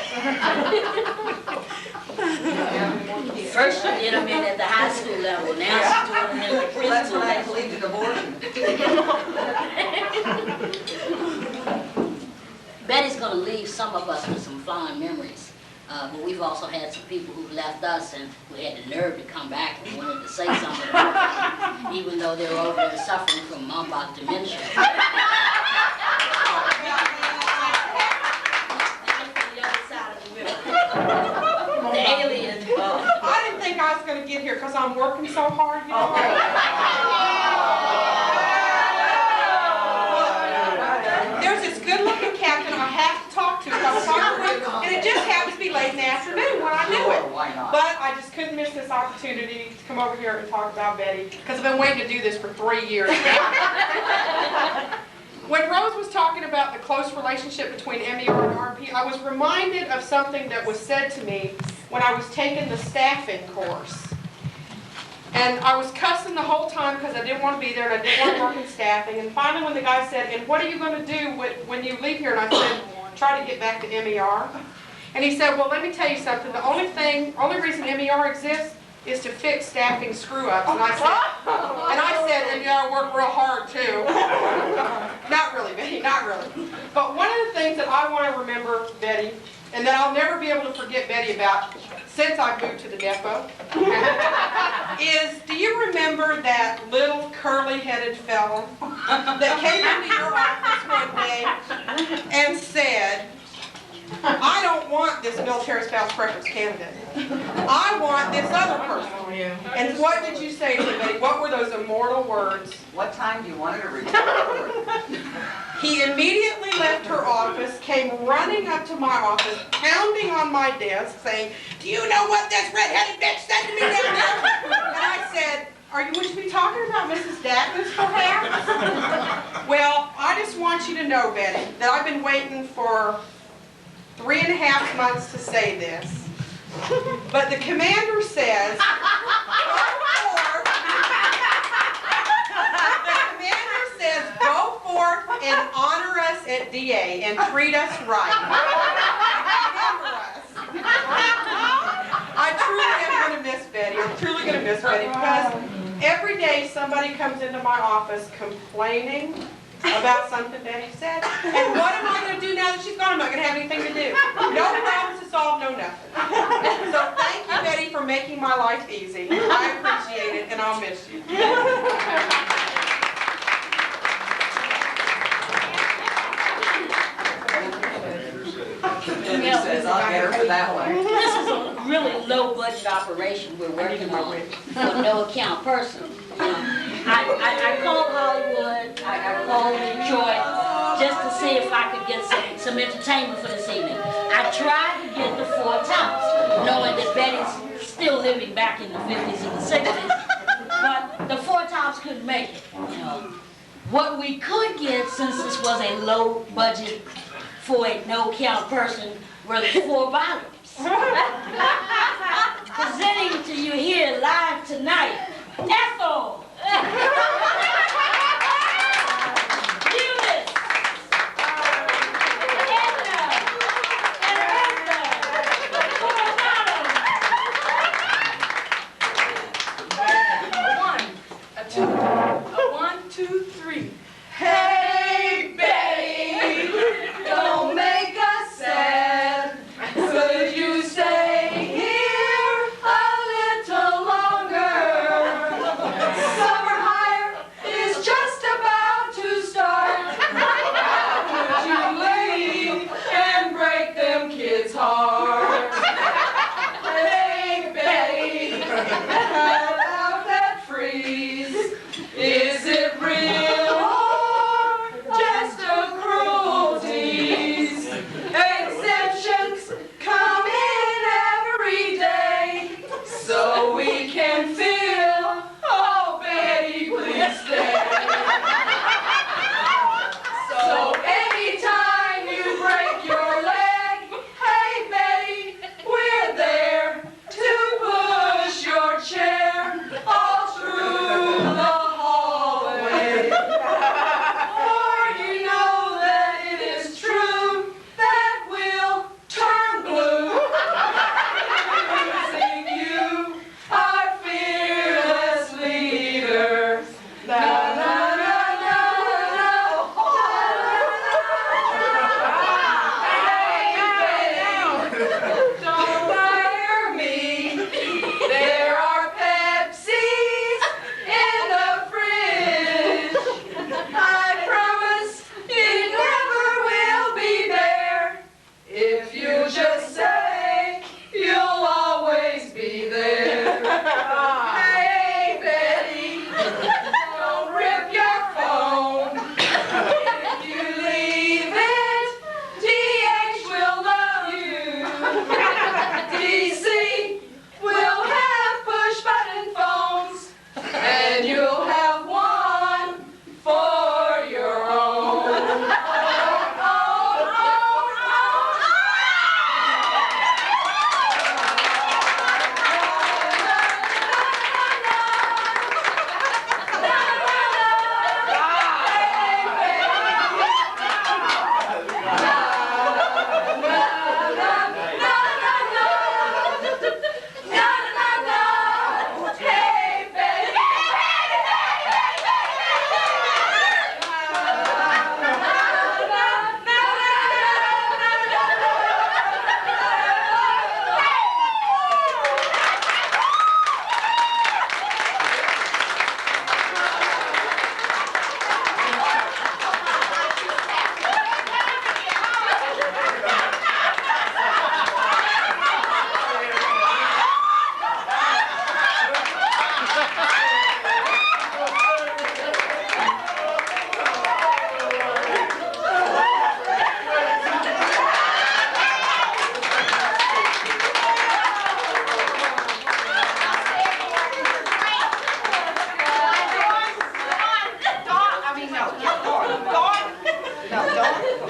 First she did them in at the high school level, now she's doing them in the preschool. That's when I believed in abortion. Betty's going to leave some of us with some fond memories. But we've also had some people who've left us and who had the nerve to come back and wanted to say something about it, even though they're over there suffering from Mombach dementia. The alien. I didn't think I was going to get here because I'm working so hard. There's this good-looking captain I have to talk to, and it just happens to be late in the afternoon when I knew it. Why not? But I just couldn't miss this opportunity to come over here and talk about Betty, because I've been waiting to do this for 3 years. When Rose was talking about the close relationship between MER and RP, I was reminded of something that was said to me when I was taking the staffing course. And I was cussing the whole time because I didn't want to be there and I didn't want to work in staffing. And finally when the guy said, and what are you going to do when you leave here? And I said, try to get back to MER. And he said, well, let me tell you something. The only reason MER exists is to fix staffing screw-ups. And I said, and I work real hard too. Not really, Betty, not really. But one of the things that I want to remember, Betty, and that I'll never be able to forget Betty about since I moved to the depot, is, do you remember that little curly-headed fella that came into your office one day and said, I don't want this military spouse preference candidate. I want this other person. And what did you say to him, Betty? What were those immortal words? What time do you want her to report? He immediately left her office, came running up to my office, pounding on my desk, saying, do you know what this red-headed bitch said to me down there? And I said, would you be talking about Mrs. Dagnes, perhaps? Well, I just want you to know, Betty, that I've been waiting for 3.5 months to say this. But the commander says, go forth and honor us at DA and treat us right. Remember us. I truly am going to miss Betty. I'm truly going to miss Betty because every day somebody comes into my office complaining about something Betty said. And what am I going to do now that she's gone? I'm not going to have anything to do. No problems to solve, no nothing. So thank you, Betty, for making my life easy. I appreciate it, and I'll miss you. Says, I'll get her for that one. This is a really low budget operation we're working on for no account person. I called Hollywood, I called Detroit, just to see if I could get some entertainment for this evening. I tried to get the Four Tops, knowing that Betty's still living back in the 50s and the 60s, but the Four Tops couldn't make it. What we could get, since this was a low budget for a no-count person, were the 4 volumes. Presenting to you here live tonight, Ethel! Eunice! Edna! And Brenda! One, two, three. Hey, Betty, don't make us sad. Could you stay here a little longer? Summer hire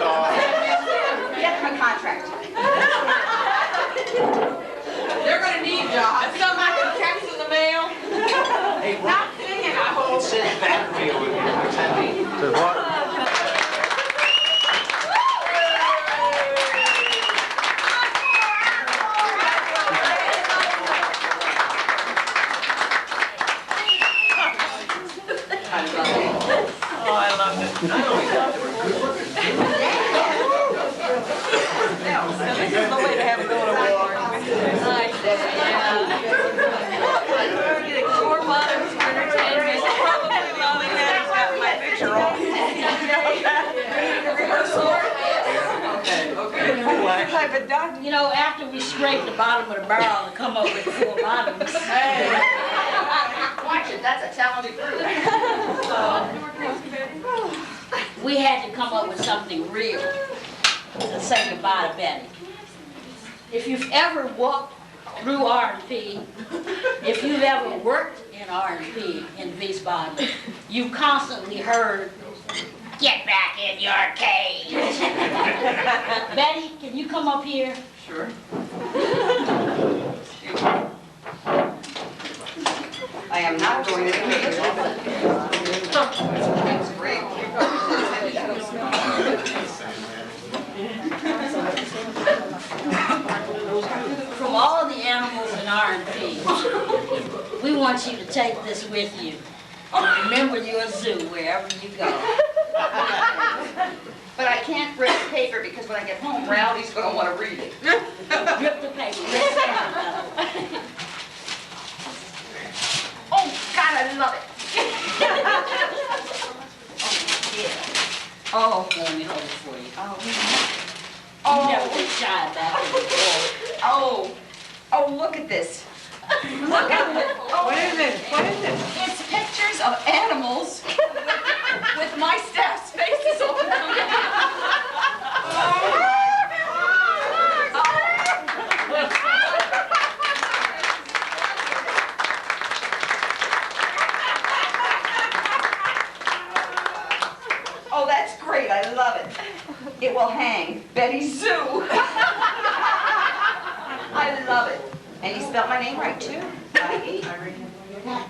dog. Get my contract. They're gonna need you. I saw my contracts in the mail. Hey, Not singing, I hope. it says battery over here. What's that mean? Says what? Oh, I love it. Not only that, they were good looking. This is the way to have a little award. Getting four buttons for entertainment. Probably loving that he's got my picture on. Okay. You know, after we scrape the bottom of the barrel and come up with 4 bottoms, Watch it, that's a talented group. we had to come up with something real to say goodbye to Betty. If you've ever walked through R&P, if you've ever worked in R&P in Wiesbaden, you've constantly heard, "Get back in your cage." Betty, can you come up here? Sure. I am not going to the cage. That's great. From all the animals in R&P, we want you to take this with you. And remember your zoo wherever you go. But I can't rip the paper because when I get home, Rowdy's gonna wanna read it. Rip the paper. Let's go. Oh, God, I love it. Oh, let me hold it for you. Oh, You never get shy about it. oh, look at this. Look at it. What is it? What is it? It's pictures of animals with my staff's faces on them. Oh, that's great. I love it. It will hang. Betty's Zoo. I love it. And you spelled my name right, too. I-E.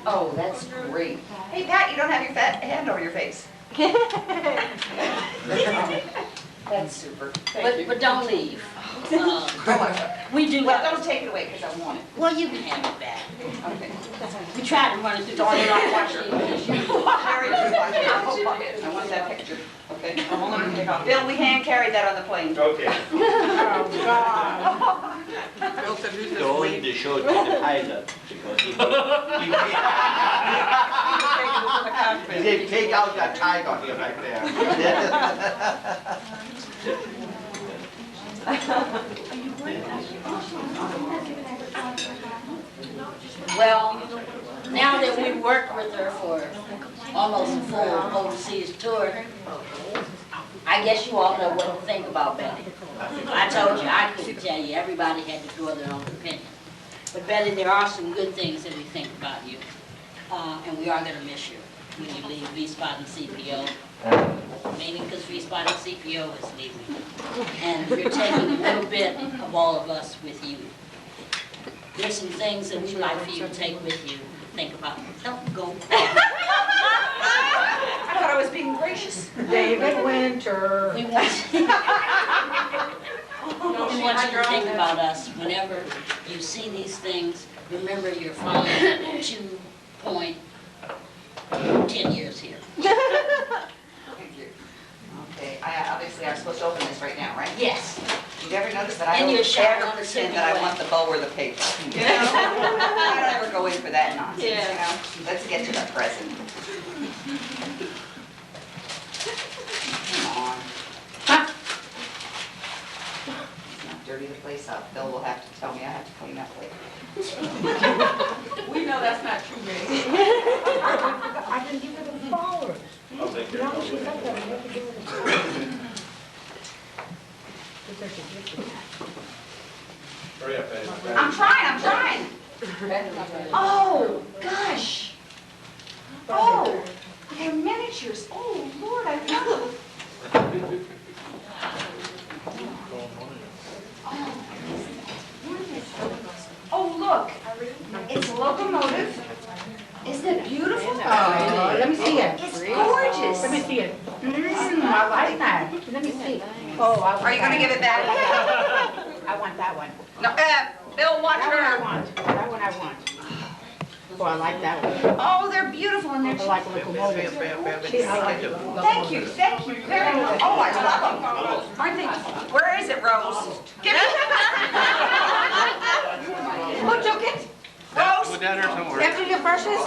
Oh, that's great. Hey, Pat, you don't have your hand over your face. That's super. But don't leave. We do Well, have, don't take it away, because I want it. well, you can have it back. Okay. We tried to run it through the whole lot, watching the issue. Very good. I want that picture. Okay. Bill, we hand carried that on the plane. Okay. They only showed me the pilot because he said, take out that tiger here right there. Well, now that we've worked with her for almost a full overseas tour, I guess you all know what to think about Betty. I told you, I couldn't tell you, everybody had to draw their own opinion. But Betty, there are some good things that we think about you, and we are going to miss you when you leave Wiesbaden CPO, mainly because Wiesbaden CPO is leaving. And you're taking a little bit of all of us with you. There's some things that we'd like for you to take with you, think about. Don't go. I thought I was being gracious. David Winter. We want you to think about us whenever you see these things. Remember your final 2.10 years here. Thank you. Okay, obviously I'm supposed to open this right now, right? Yes. Did you ever notice that I And don't you're shy ever on the pretend same that I way. want the bow or the paper? You know? I don't ever go in for that nonsense, you know? Let's get to the present. Come on. Let's not dirty the place up. Bill will have to tell me I have to clean up later. We know that's not true, baby. I can give her the flowers. I'll take care of it. Hurry up, Eddie. I'm trying. Oh, gosh. Oh, they're miniatures. Oh, Lord, I love them. Nice. Let me see it. I like that. Let me see. Oh, I want Are you gonna give it back? I want that one. No, Bill, watch That one I her. want. That one I want. Oh, I like that one. Oh, they're beautiful and I they're like locomotives. I like it. Thank you very much. Oh, I love them. Aren't they? Where is it, Rose? Give me. Who took it? Rose? Put that there somewhere. Empty your brushes?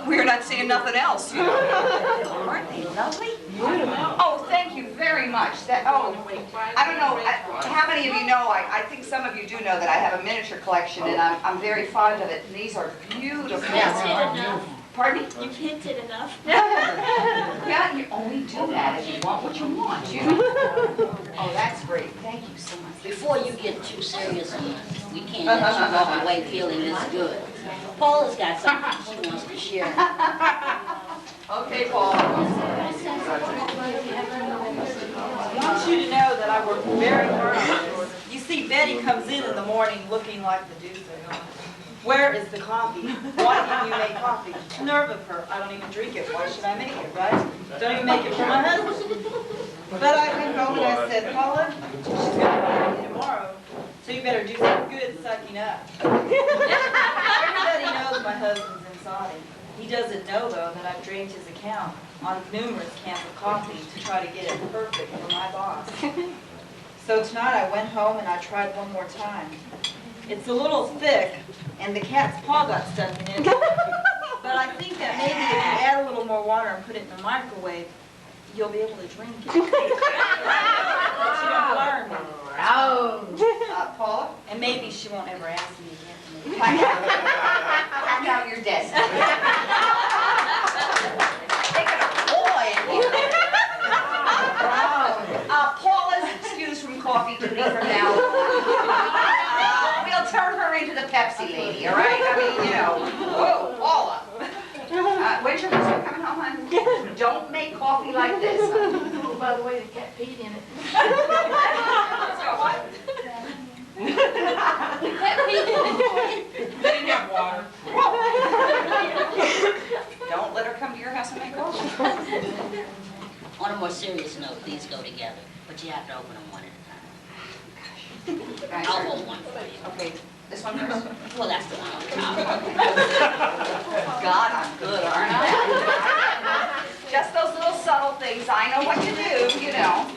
We're not seeing nothing else. Aren't they lovely? Oh, thank you very much. I don't know, how many of you know, I think some of you do know that I have a miniature collection and I'm very fond of it. And these are beautiful. Hinted enough. Pardon me? You've hinted enough. Yeah, you only do that if you want what you want, you know? Oh, that's great. Thank you so much. Before you get too serious, we can't let you walk away feeling this good. Paula's got something she wants to share. Okay, Paul. I want you to know that I work very hard on this. You see, Betty comes in the morning looking like the deuce. Where is the coffee? Why didn't you make coffee? Nerve of her. I don't even drink it. Why should I make it, right? Don't even make it for my husband. But I went home and I said, Paula, she's going to marry me tomorrow, so you better do some good sucking up. Everybody knows my husband's inside. He doesn't know, though, that I've drained his account on numerous cans of coffee to try to get it perfect for my boss. So tonight I went home and I tried one more time. It's a little thick, and the cat's paw got stuck in it. But I think that maybe if you add a little more water and put it in the microwave, you'll be able to drink it. She don't learn. Oh. Paula? And maybe she won't ever ask me again. Pack out your desk. They got a boy in here. Paula's excused from coffee duty from now on. We'll turn her into the Pepsi lady, all right? I mean, you know, whoa, Paula. When's your husband coming home, honey? Don't make coffee like this. Oh, by the way, the cat peed in it. So what? They didn't have water. Don't let her come to your house and make coffee. On a more serious note, these go together, but you have to open them one at a time. I'll hold one for you. Okay, this one first? Well, that's the one on top. God, I'm good, aren't I? Just those little subtle things. I know what to do, you know.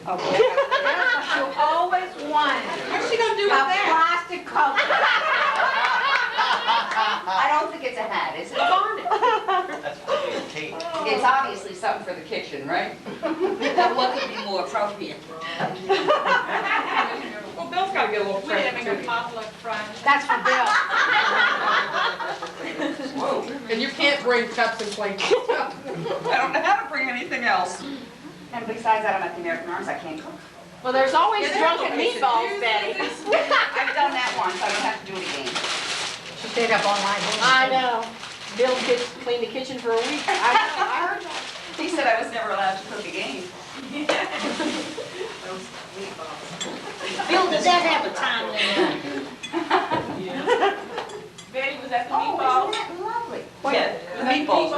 Okay. You always want What's she gonna do with a that? plastic cover. I don't think it's a hat, is it? That's probably a tape. It's obviously something for the kitchen, right? Now, what could be more appropriate? Well, Bill's gotta get a little We're present having a too. potluck Friday. That's for Bill. And you can't bring cups and plates. I don't know how to bring anything else. And besides that, I'm at the American Arms, I can't cook. Well, there's always drunken meatballs, Betty. I've done that once, I don't have to do it again. She stayed up all night. I know. Bill cleaned the kitchen for a week. I know, I heard that. He said I was never allowed to cook again. Bill, does that have a time limit? Betty, was that the Oh, meatballs? isn't that lovely? Yeah, The meatballs.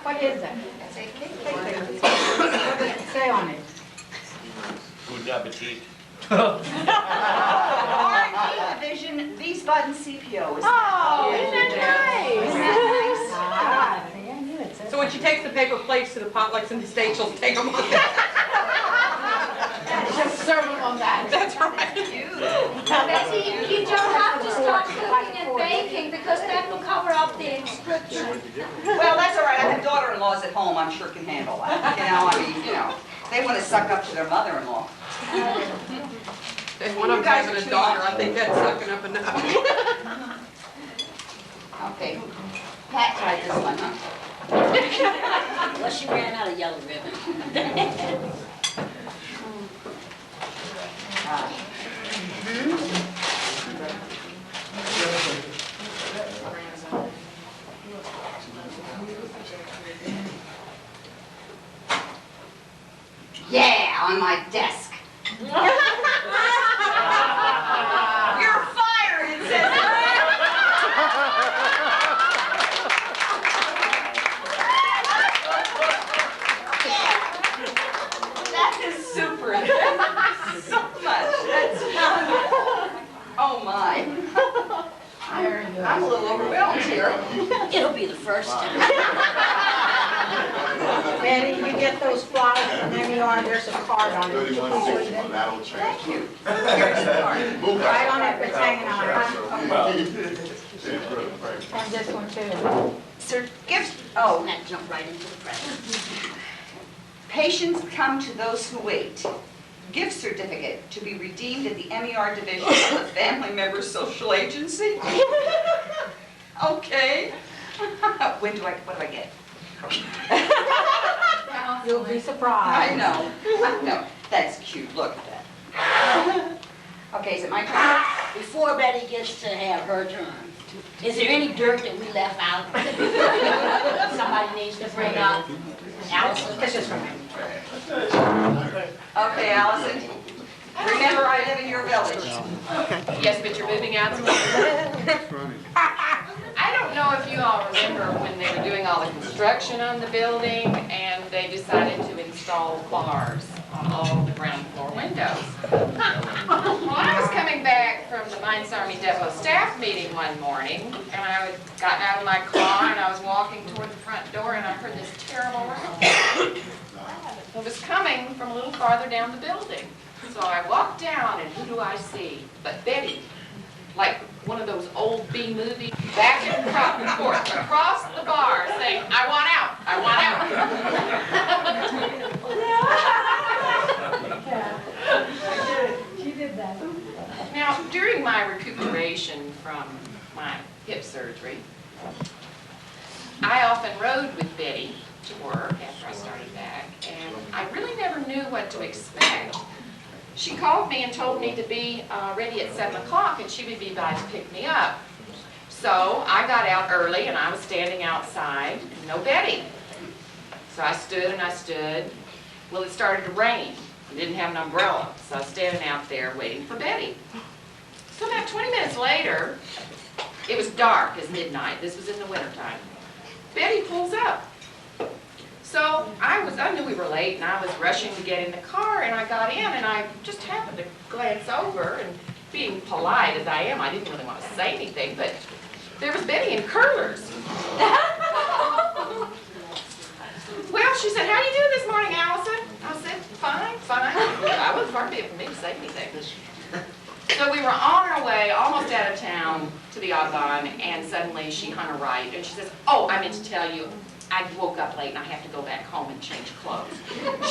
What is that? That's a cake. What does it say on it? Good appetit. R&D division, V's Bud CPO. Oh, isn't that Isn't nice? that Ah, see, I knew it said. So when she takes the paper plates to the potlucks in the state, she'll take them on. Just serve them on that. That's right. Betty, you don't have to start cooking and baking because that will cover up the inscription. Well, that's all right. I have daughter-in-laws at home. I'm sure can handle that. You know, I mean, you know, they want to suck up to their mother-in-law. And one of them having a daughter, I think that's sucking up enough. Okay. Pat tried this one, huh? Well, she ran out of yellow ribbon. Yeah, on my desk. little overwhelmed here. It'll be the first time. Betty, you get those flyers from MER, there's a card on it. Would you please read it? Thank you. Here's the card. Right on it, it's hanging on it. Okay. And this one too. Sir, gifts, oh, And that jumped right into the present. patients come to those who wait. Gift certificate to be redeemed at the MER division of the Family Member Social Agency. Okay. What do I get? You'll be surprised. I know. No, that's cute, look at that. Okay, is it my turn? Before Betty gets to have her turn, is there any dirt that we left out? Somebody needs to bring up? Allison? This is from me. Okay, Allison. Remember, I live in your village. Yes, but you're moving out to I don't know if you all remember when they were doing all the construction on the building and they decided to install bars on all the ground floor windows. Well, I was coming back from the Mines Army Depot staff meeting one morning and I had gotten out of my car and I was walking toward the front door and I heard this terrible rattle. It was coming from a little farther down the building. So I walked down and who do I see but Betty, like one of those old B movies, back and forth across the bar saying, I want out, I want out. She did that. Now, during my recuperation from my hip surgery, I often rode with Betty to work after I started back, and I really never knew what to expect. She called me and told me to be ready at 7 o'clock and she would be by to pick me up. So I got out early and I was standing outside, no Betty. So I stood and I stood. Well, it started to rain. I didn't have an umbrella, so I was standing out there waiting for Betty. So about 20 minutes later, it was dark as midnight. This was in the wintertime. Betty pulls up. So I knew we were late and I was rushing to get in the car and I got in and I just happened to glance over and being polite as I am, I didn't really want to say anything, but there was Betty in curlers. Well, she said, how do you do this morning, Allison? I said, fine, fine. I wasn't far be it for me to say anything. So we were on our way, almost out of town to the Audubon, and suddenly she hung a right and she says, oh, I meant to tell you, I woke up late and I have to go back home and change clothes.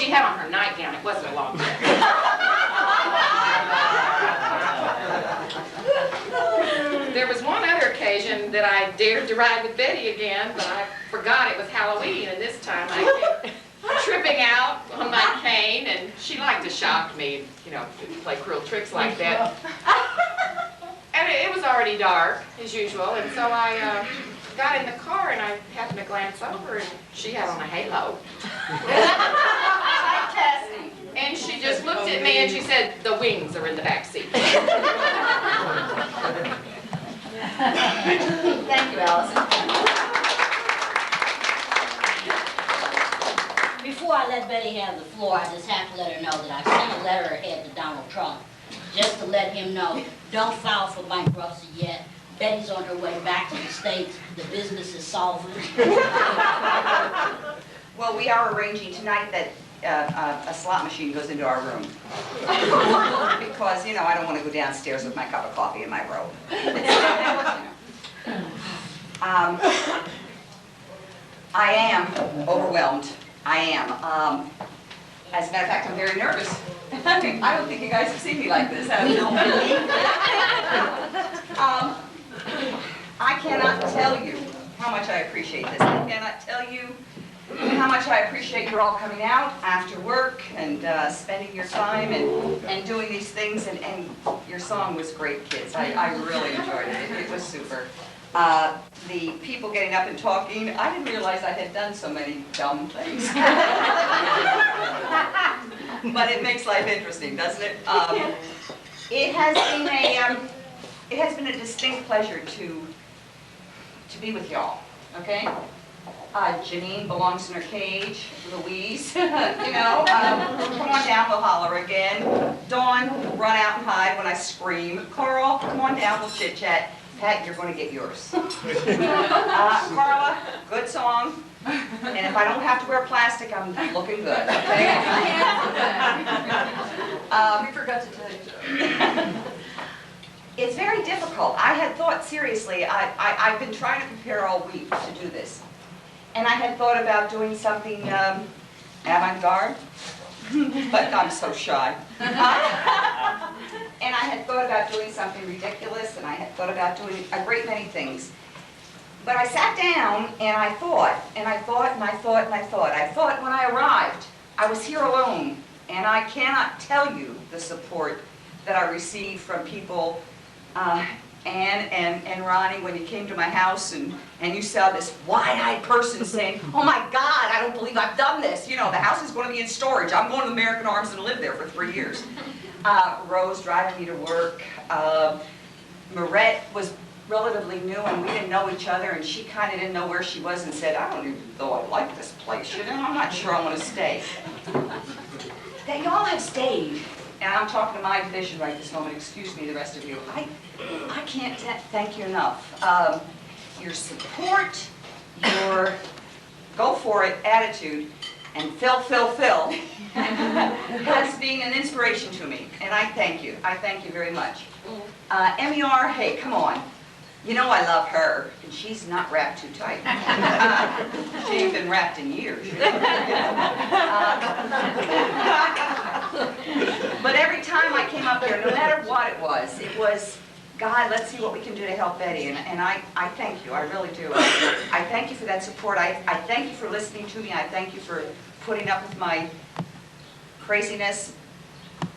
She had on her nightgown, it wasn't a long dress. There was one other occasion that I dared to ride with Betty again, but I forgot it was Halloween, and this time I came tripping out on my cane, and she liked to shock me, you know, play cruel tricks like that. And it was already dark, as usual, and so I got in the car and I happened to glance over and she had on a halo. And she just looked at me and she said, the wings are in the back seat. Thank you, Allison. Before I let Betty have the floor, I just have to let her know that I sent a letter ahead to Donald Trump, just to let him know, don't file for bankruptcy yet. Betty's on her way back to the States. The business is solvent. Well, we are arranging tonight that a slot machine goes into our room. Because, you know, I don't want to go downstairs with my cup of coffee in my robe. I am overwhelmed. I am. As a matter of fact, I'm very nervous. I don't think you guys have seen me like this, have you? I cannot tell you how much I appreciate this. I cannot tell you how much I appreciate you all coming out after work and spending your time and doing these things. And your song was great, kids. I really enjoyed it. It was super. The people getting up and talking, I didn't realize I had done so many dumb things. But it makes life interesting, doesn't it? It has been a distinct pleasure to be with y'all, okay? Janine belongs in her cage. Louise, you know, come on down, we'll holler again. Dawn, run out and hide when I scream. Carl, come on down, we'll chit-chat. Pat, you're going to get yours. Carla, good song. And if I don't have to wear plastic, I'm looking good, okay? We forgot to tell you. It's very difficult. I had thought seriously, I've been trying to prepare all week to do this. And I had thought about doing something avant-garde, but I'm so shy. And I had thought about doing something ridiculous, and I had thought about doing a great many things. But I sat down and I thought, and I thought, and I thought, and I thought. I thought when I arrived, I was here alone, and I cannot tell you the support that I received from people, Ann and Ronnie, when you came to my house and you saw this wide-eyed person saying, oh my God, I don't believe I've done this. You know, the house is going to be in storage. I'm going to American Arms and live there for 3 years. Rose driving me to work. Marette was relatively new and we didn't know each other, and she kind of didn't know where she was and said, I don't even though I like this place, you know, I'm not sure I want to stay. That y'all have stayed, and I'm talking to my division right this moment, excuse me, the rest of you. I can't thank you enough. Your support, your go for it attitude, and Phil has been an inspiration to me, and I thank you. I thank you very much. MER, hey, come on. You know I love her, and she's not wrapped too tight. She ain't been wrapped in years. But every time I came up here, no matter what it was, God, let's see what we can do to help Betty, and I thank you, I really do. I thank you for that support. I thank you for listening to me. I thank you for putting up with my craziness.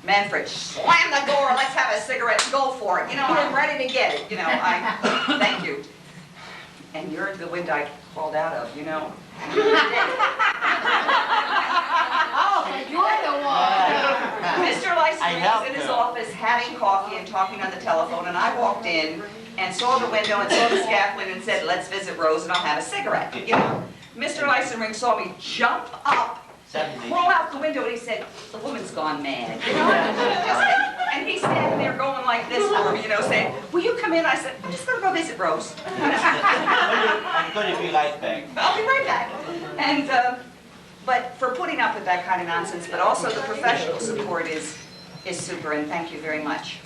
Manfred, slam the door, let's have a cigarette and go for it. You know, I'm ready to get it, you know, thank you. And you're the wind I crawled out of, you know. Oh, you're the one. Mr. Lyson was in his office having coffee and talking on the telephone, and I walked in and saw the window and saw the scaffolding and said, let's visit Rose and I'll have a cigarette, you know. Mr. Lyson saw me jump up, roll out the window, and he said, the woman's gone mad, you know? And he's standing there going like this for me, you know, saying, will you come in? I said, I'm just going to go visit Rose. I'm going to be right back. I'll be right back. And, but for putting up with that kind of nonsense, but also the professional support is super, and thank you very much.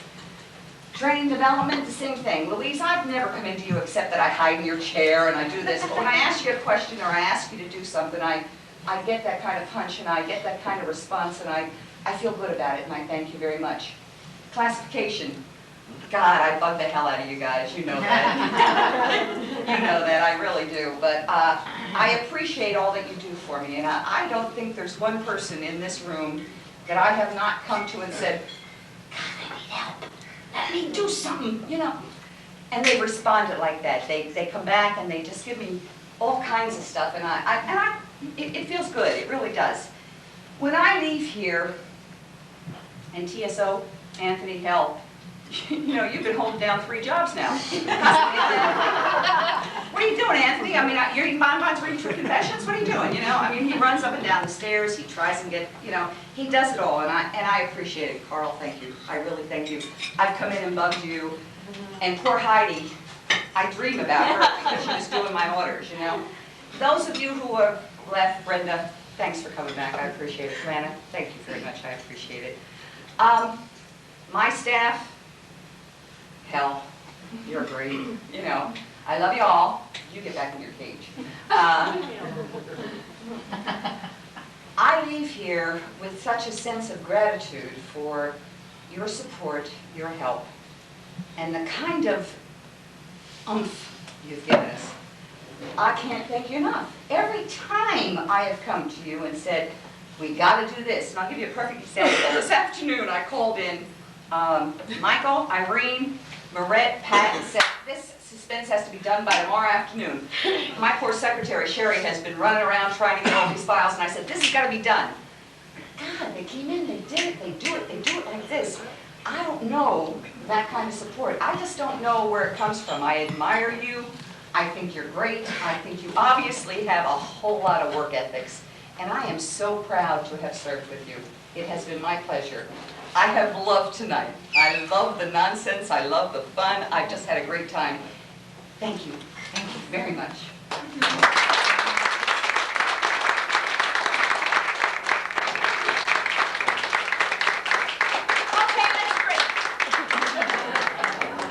Training development, the same thing. Louise, I've never come into you except that I hide in your chair and I do this. But when I ask you a question or I ask you to do something, I get that kind of punch and I get that kind of response, and I feel good about it, and I thank you very much. Classification. God, I bug the hell out of you guys. You know that. You know that. I really do. But I appreciate all that you do for me, and I don't think there's one person in this room that I have not come to and said, God, I need help. Let me do something, you know. And they responded like that. They come back and they just give me all kinds of stuff, and it feels good. It really does. When I leave here, and TSO, Anthony, help. You know, you've been holding down 3 jobs now. What are you doing, Anthony? I mean, you're bonbons reading for confessions? What are you doing? You know, I mean, he runs up and down the stairs. He tries and he does it all, and I appreciate it. Carl, thank you. I really thank you. I've come in and bugged you, and poor Heidi, I dream about her because she was doing my orders, you know. Those of you who have left, Brenda, thanks for coming back. I appreciate it. Lana, thank you very much. I appreciate it. My staff, hell, you're great. You know, I love you all. You get back in your cage. I leave here with such a sense of gratitude for your support, your help, and the kind of oomph you've given us. I can't thank you enough. Every time I have come to you and said, we got to do this, and I'll give you a perfect example. This afternoon I called in Michael, Irene, Marette, Pat, and said, this suspense has to be done by tomorrow afternoon. My poor secretary, Sherry, has been running around trying to get all these files, and I said, this has got to be done. God, they came in, they did it, they do it like this. I don't know that kind of support. I just don't know where it comes from. I admire you. I think you're great. I think you obviously have a whole lot of work ethics. and I am so proud to have served with you. It has been my pleasure. I have loved tonight. I love the nonsense, I love the fun, I've just had a great time. Thank you very much.